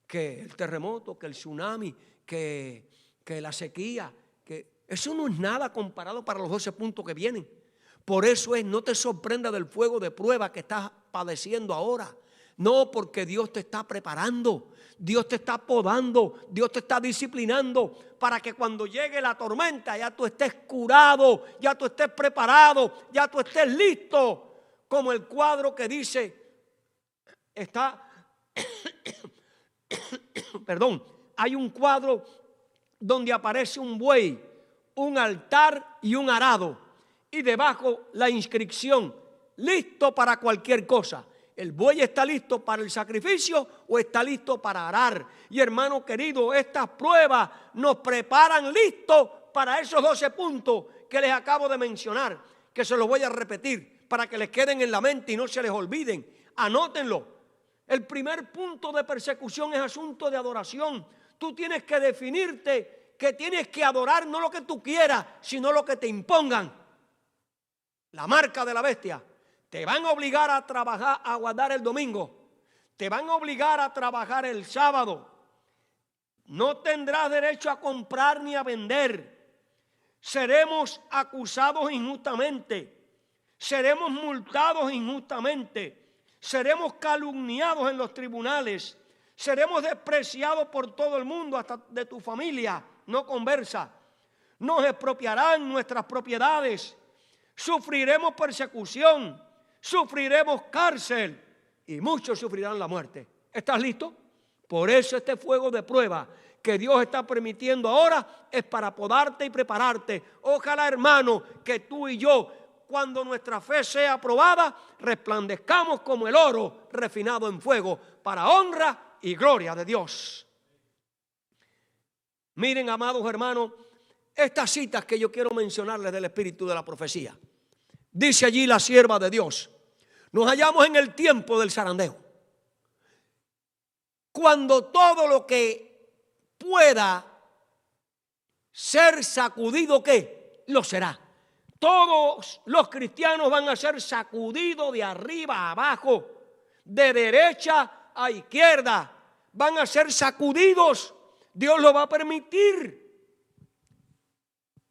Que el terremoto, que el tsunami, que la sequía, que eso no es nada comparado para los 12 puntos que vienen. Por eso no te sorprenda del fuego de prueba que estás padeciendo ahora. No, porque Dios te está preparando, Dios te está podando, Dios te está disciplinando para que cuando llegue la tormenta ya tú estés curado, ya tú estés preparado, ya tú estés listo. Como el cuadro que dice, hay un cuadro donde aparece un buey, un altar y un arado. Y debajo la inscripción, listo para cualquier cosa. ¿El buey está listo para el sacrificio o está listo para arar? Y hermano querido, estas pruebas nos preparan listos para esos 12 puntos que les acabo de mencionar, que se los voy a repetir para que les queden en la mente y no se les olviden. Anótenlo. El primer punto de persecución es asunto de adoración. Tú tienes que definirte que tienes que adorar no lo que tú quieras, sino lo que te impongan. La marca de la bestia. Te van a obligar a trabajar, a guardar el domingo. Te van a obligar a trabajar el sábado. No tendrás derecho a comprar ni a vender. Seremos acusados injustamente. Seremos multados injustamente. Seremos calumniados en los tribunales. Seremos despreciados por todo el mundo, hasta de tu familia no conversa. Nos expropiarán nuestras propiedades. Sufriremos persecución, sufriremos cárcel y muchos sufrirán la muerte. ¿Estás listo? Por eso este fuego de prueba que Dios está permitiendo ahora es para podarte y prepararte. Ojalá, hermano, que tú y yo, cuando nuestra fe sea aprobada, resplandezcamos como el oro refinado en fuego para honra y gloria de Dios. Miren, amados hermanos, estas citas que yo quiero mencionarles del espíritu de la profecía. Dice allí la sierva de Dios: nos hallamos en el tiempo del zarandeo, cuando todo lo que pueda ser sacudido, ¿qué? Lo será. Todos los cristianos van a ser sacudidos de arriba a abajo, de derecha a izquierda. Van a ser sacudidos. Dios lo va a permitir.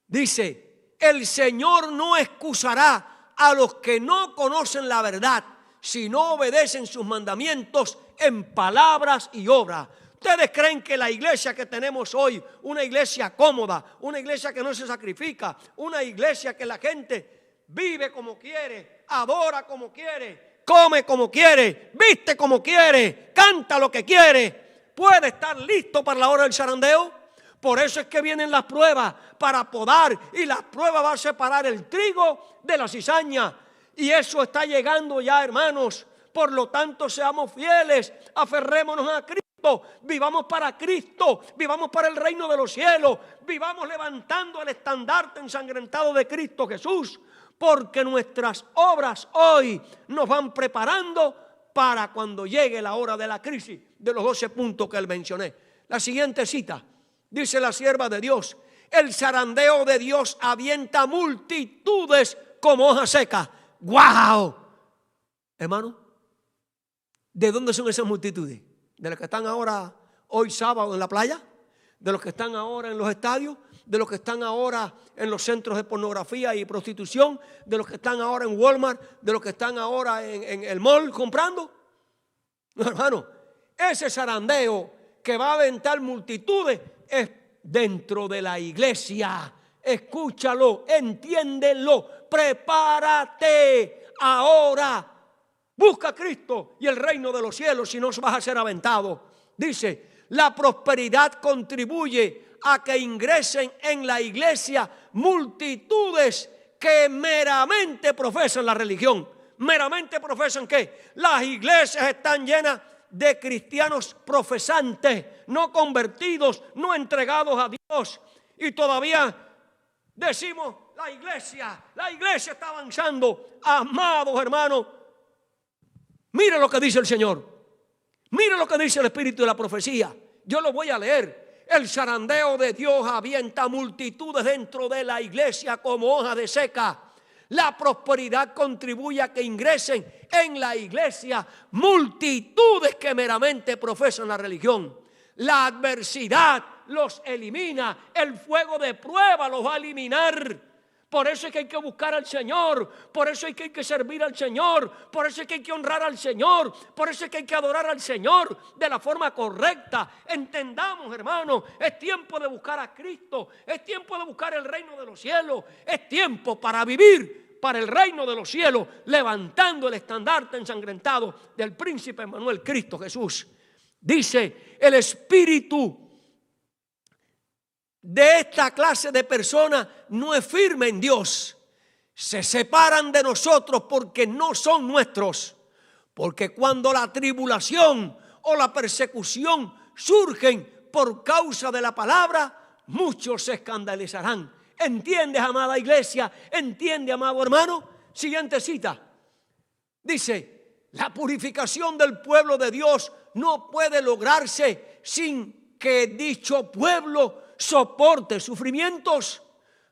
Dice: el Señor no excusará a los que no conocen la verdad, si no obedecen sus mandamientos en palabras y obras. ¿Ustedes creen que la iglesia que tenemos hoy, una iglesia cómoda, una iglesia que no se sacrifica, una iglesia que la gente vive como quiere, adora como quiere, come como quiere, viste como quiere, canta lo que quiere, puede estar listo para la hora del zarandeo? Por eso es que vienen las pruebas, para podar, y las pruebas van a separar el trigo de la cizaña. Y eso está llegando ya, hermanos. Por lo tanto, seamos fieles, aferrémonos a Cristo, vivamos para Cristo, vivamos para el reino de los cielos, vivamos levantando el estandarte ensangrentado de Cristo Jesús, porque nuestras obras hoy nos van preparando para cuando llegue la hora de la crisis, de los 12 puntos que él mencioné. La siguiente cita, dice la sierva de Dios: el zarandeo de Dios avienta multitudes como hoja seca. ¡Guau! Hermano, ¿de dónde son esas multitudes? ¿De los que están ahora, hoy sábado, en la playa? ¿De los que están ahora en los estadios? de los que están ahora en los centros de pornografía y prostitución, de los que están ahora en Walmart, de los que están ahora en el mall comprando. No, hermano, ese zarandeo que va a aventar multitudes es dentro de la iglesia. Escúchalo, entiéndelo, prepárate ahora. Busca a Cristo y el reino de los cielos, si no vas a ser aventado. Dice, la prosperidad contribuye a que ingresen en la iglesia multitudes que meramente profesan la religión. ¿Meramente profesan qué? Las iglesias están llenas de cristianos profesantes, no convertidos, no entregados a Dios. Y todavía decimos, la iglesia está avanzando. Amados hermanos, mire lo que dice el Señor. Mire lo que dice el Espíritu de la profecía. Yo lo voy a leer. El zarandeo de Dios avienta multitudes dentro de la iglesia como hoja de seca. La prosperidad contribuye a que ingresen en la iglesia multitudes que meramente profesan la religión. La adversidad los elimina. El fuego de prueba los va a eliminar. Por eso es que hay que buscar al Señor, por eso es que hay que servir al Señor, por eso es que hay que honrar al Señor, por eso es que hay que adorar al Señor de la forma correcta. Entendamos, hermanos, es tiempo de buscar a Cristo, es tiempo de buscar el reino de los cielos, es tiempo para vivir para el reino de los cielos, levantando el estandarte ensangrentado del príncipe Emmanuel, Cristo Jesús. Dice, el espíritu de esta clase de personas no es firme en Dios. Se separan de nosotros porque no son nuestros. Porque cuando la tribulación o la persecución surgen por causa de la palabra, muchos se escandalizarán. ¿Entiendes, amada iglesia? ¿Entiende, amado hermano? Siguiente cita. Dice, la purificación del pueblo de Dios no puede lograrse sin que dicho pueblo soporte sufrimientos.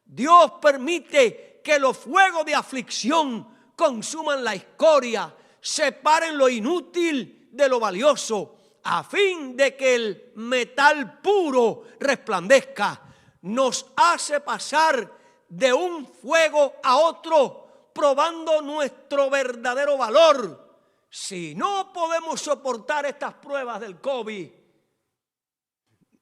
Dios permite que los fuegos de aflicción consuman la escoria, separen lo inútil de lo valioso, a fin de que el metal puro resplandezca. Nos hace pasar de un fuego a otro, probando nuestro verdadero valor. Si no podemos soportar estas pruebas del COVID,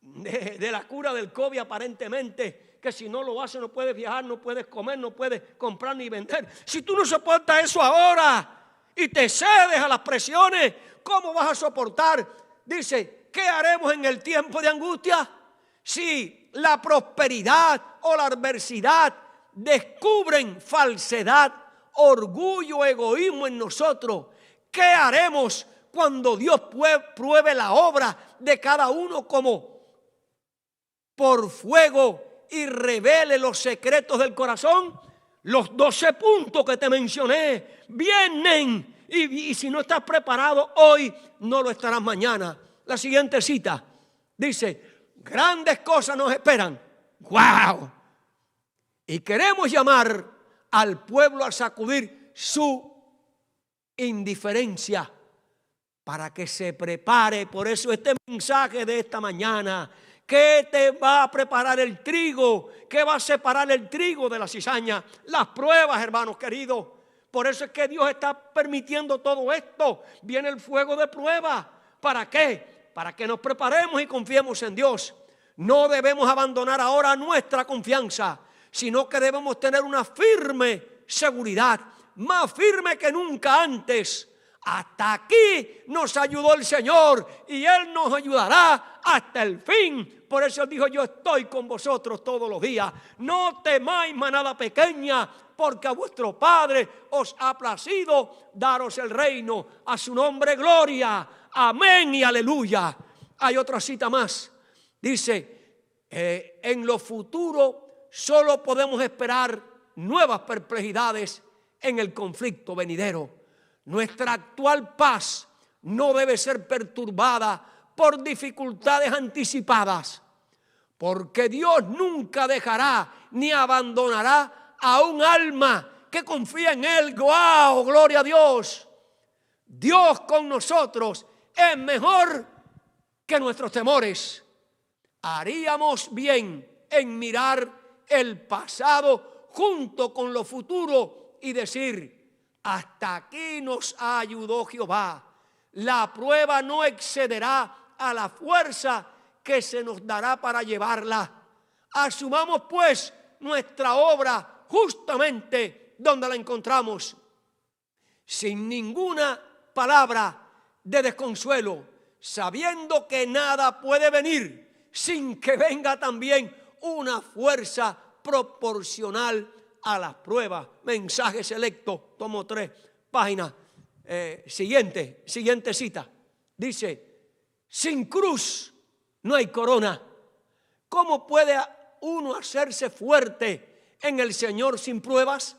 de la cura del COVID aparentemente, que si no lo haces no puedes viajar, no puedes comer, no puedes comprar ni vender. Si tú no soportas eso ahora y te cedes a las presiones, ¿cómo vas a soportar? Dice, ¿qué haremos en el tiempo de angustia? Si la prosperidad o la adversidad descubren falsedad, orgullo, egoísmo en nosotros, ¿qué haremos cuando Dios pruebe la obra de cada uno como por fuego y revele los secretos del corazón? Los 12 puntos que te mencioné vienen y si no estás preparado hoy, no lo estarás mañana. La siguiente cita dice, grandes cosas nos esperan. ¡Wow! Y queremos llamar al pueblo a sacudir su indiferencia para que se prepare. Por eso este mensaje de esta mañana, ¿qué te va a preparar el trigo? ¿Qué va a separar el trigo de la cizaña? Las pruebas, hermanos queridos. Por eso es que Dios está permitiendo todo esto. Viene el fuego de prueba. ¿Para qué? Para que nos preparemos y confiemos en Dios. No debemos abandonar ahora nuestra confianza, sino que debemos tener una firme seguridad, más firme que nunca antes. Hasta aquí nos ayudó el Señor y Él nos ayudará hasta el fin. Por eso Él dijo, yo estoy con vosotros todos los días. No temáis, manada pequeña, porque a vuestro Padre os ha placido daros el reino. A su nombre gloria. Amén y aleluya. Hay otra cita más. Dice, en lo futuro solo podemos esperar nuevas perplejidades en el conflicto venidero. Nuestra actual paz no debe ser perturbada por dificultades anticipadas, porque Dios nunca dejará ni abandonará a un alma que confía en Él. ¡Wow! ¡Gloria a Dios! Dios con nosotros es mejor que nuestros temores. Haríamos bien en mirar el pasado junto con lo futuro y decir: hasta aquí nos ayudó Jehová. La prueba no excederá a la fuerza que se nos dará para llevarla. Asumamos pues nuestra obra justamente donde la encontramos, sin ninguna palabra de desconsuelo, sabiendo que nada puede venir sin que venga también una fuerza proporcional a las pruebas. Mensaje selecto, tomo 3 páginas. Siguiente cita. Dice: sin cruz no hay corona. ¿Cómo puede uno hacerse fuerte en el Señor sin pruebas?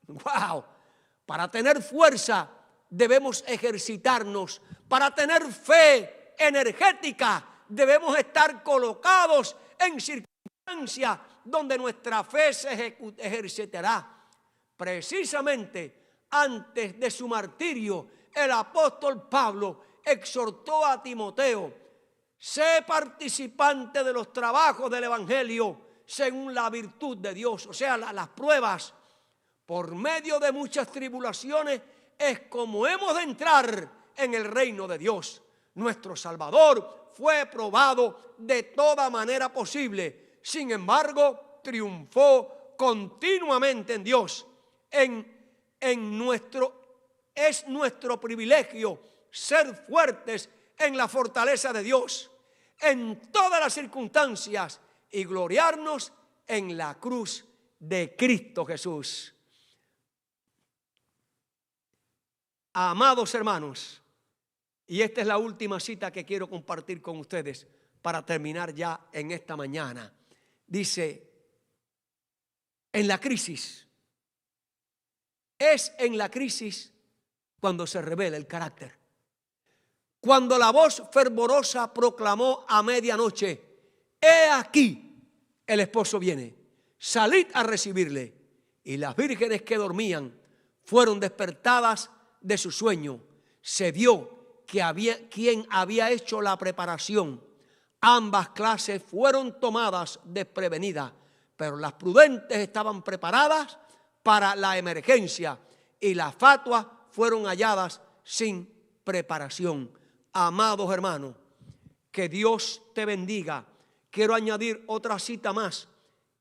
¡Wow! Para tener fuerza debemos ejercitarnos. Para tener fe energética debemos estar colocados en circunstancias donde nuestra fe se ejercitará. Precisamente antes de su martirio, el apóstol Pablo exhortó a Timoteo: sé participante de los trabajos del evangelio según la virtud de Dios. O sea, las pruebas, por medio de muchas tribulaciones, es como hemos de entrar en el reino de Dios. Nuestro Salvador fue probado de toda manera posible. Sin embargo, triunfó continuamente en Dios. Es nuestro privilegio ser fuertes en la fortaleza de Dios en todas las circunstancias y gloriarnos en la cruz de Cristo Jesús. Amados hermanos, y esta es la última cita que quiero compartir con ustedes para terminar ya en esta mañana. Dice: en la crisis, es en la crisis cuando se revela el carácter. Cuando la voz fervorosa proclamó a medianoche: he aquí, el esposo viene, salid a recibirle. Y las vírgenes que dormían fueron despertadas de su sueño. Se vio que quien había hecho la preparación. Ambas clases fueron tomadas desprevenidas, pero las prudentes estaban preparadas para la emergencia y las fatuas fueron halladas sin preparación. Amados hermanos, que Dios te bendiga. Quiero añadir otra cita más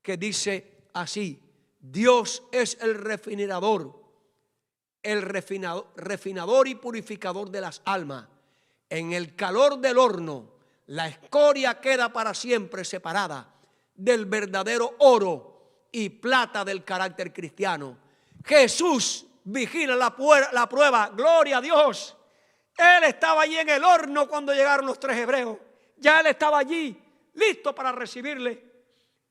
que dice así: Dios es el refinador y purificador de las almas. En el calor del horno, la escoria queda para siempre separada del verdadero oro y plata del carácter cristiano. Jesús vigila la prueba. Gloria a Dios. Él estaba allí en el horno cuando llegaron los 3 hebreos. Ya Él estaba allí, listo para recibirle.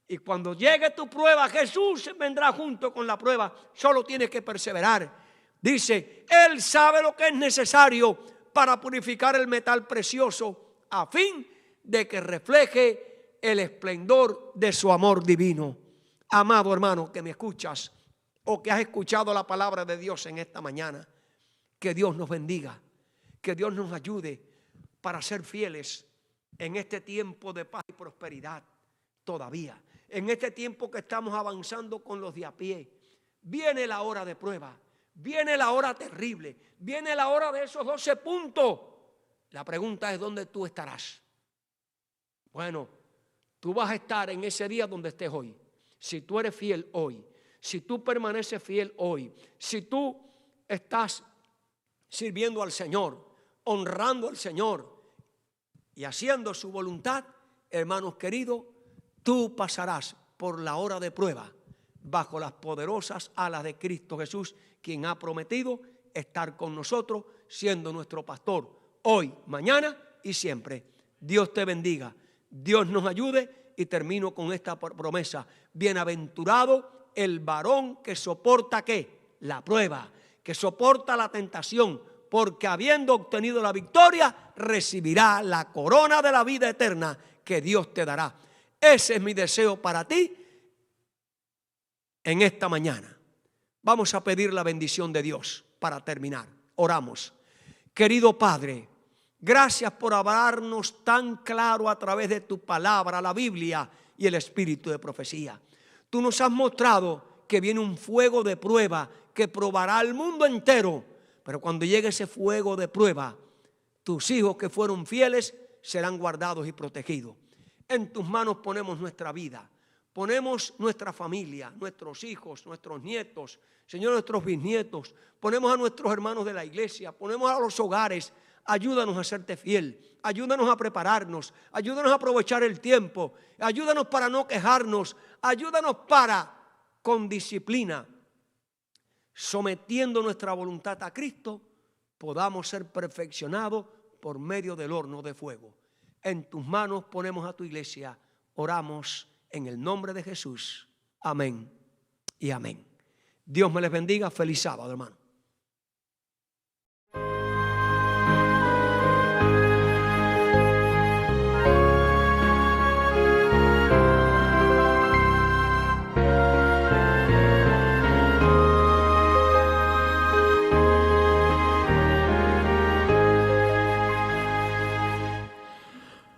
Y cuando llegue tu prueba, Jesús vendrá junto con la prueba. Solo tienes que perseverar. Dice: Él sabe lo que es necesario para purificar el metal precioso, a fin de que refleje el esplendor de su amor divino. Amado hermano que me escuchas o que has escuchado la palabra de Dios en esta mañana, que Dios nos bendiga, que Dios nos ayude para ser fieles en este tiempo de paz y prosperidad todavía. En este tiempo que estamos avanzando con los de a pie, viene la hora de prueba, viene la hora terrible, viene la hora de esos 12 puntos. La pregunta es: ¿dónde tú estarás? Bueno, tú vas a estar en ese día donde estés hoy. Si tú eres fiel hoy, si tú permaneces fiel hoy, si tú estás sirviendo al Señor, honrando al Señor y haciendo su voluntad, hermanos queridos, tú pasarás por la hora de prueba bajo las poderosas alas de Cristo Jesús, quien ha prometido estar con nosotros, siendo nuestro pastor hoy, mañana y siempre. Dios te bendiga, Dios nos ayude, y termino con esta promesa: bienaventurado el varón que soporta ¿qué? La prueba, que soporta la tentación, porque habiendo obtenido la victoria, recibirá la corona de la vida eterna que Dios te dará. Ese es mi deseo para ti en esta mañana. Vamos a pedir la bendición de Dios para terminar. Oramos. Querido Padre, gracias por hablarnos tan claro a través de tu palabra, la Biblia, y el espíritu de profecía. Tú nos has mostrado que viene un fuego de prueba que probará al mundo entero. Pero cuando llegue ese fuego de prueba, tus hijos que fueron fieles serán guardados y protegidos. En tus manos ponemos nuestra vida, ponemos nuestra familia, nuestros hijos, nuestros nietos, Señor, nuestros bisnietos, ponemos a nuestros hermanos de la iglesia, ponemos a los hogares. Ayúdanos a serte fiel, ayúdanos a prepararnos, ayúdanos a aprovechar el tiempo, ayúdanos para no quejarnos, ayúdanos para, con disciplina, sometiendo nuestra voluntad a Cristo, podamos ser perfeccionados por medio del horno de fuego. En tus manos ponemos a tu iglesia, oramos en el nombre de Jesús. Amén y amén. Dios me les bendiga. Feliz sábado, hermano.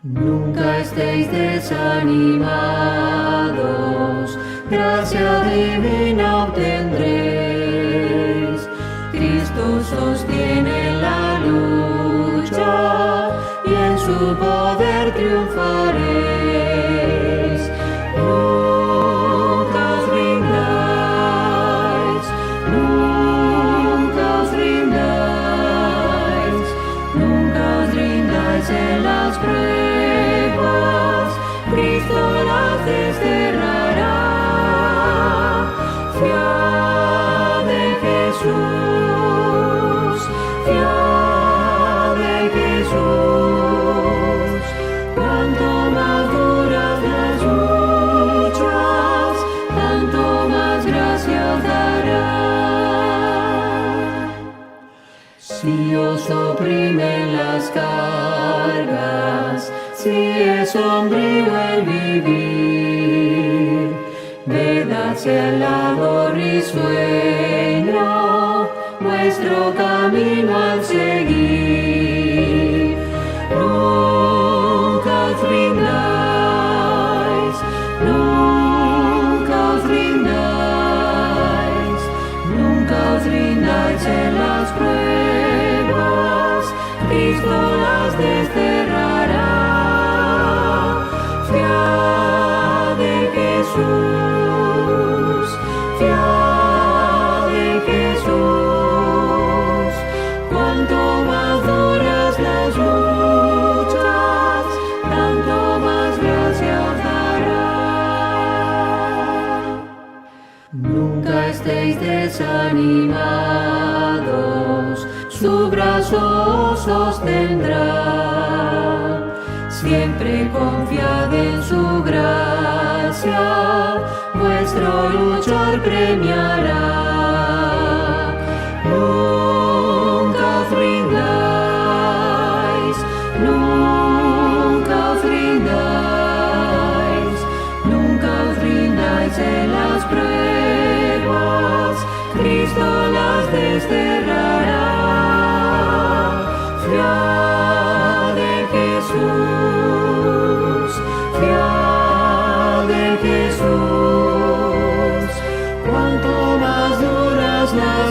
Nunca estéis desanimados, gracia divina obtendréis. Cristo sostiene la lucha y en su poder triunfaréis. Nunca os rindáis, nunca os rindáis, nunca os rindáis en las pruebas. Cristo las desterrará. Fiad en Jesús, fiad en Jesús. Cuanto más duras las luchas, tanto más gracia os dará. Si os oprimen las cargas, si es sombrío el vivir, ved hacia el lado risueño, vuestro camino al seguir. Nunca os rindáis, nunca os rindáis, nunca os rindáis en las pruebas. Cristo las desterrará. Fiad en Jesús, fiad en Jesús. Cuanto más duras las luchas, tanto más gracia os dará. Nunca estéis desanimados, su brazo os sostendrá. Siempre confiad en su gracia, vuestro luchar premiará. Nunca os rindáis, nunca os rindáis, nunca os rindáis en las pruebas. Cristo las desterrará. Fiad en Jesús, fiad en Jesús. Cuanto más duras las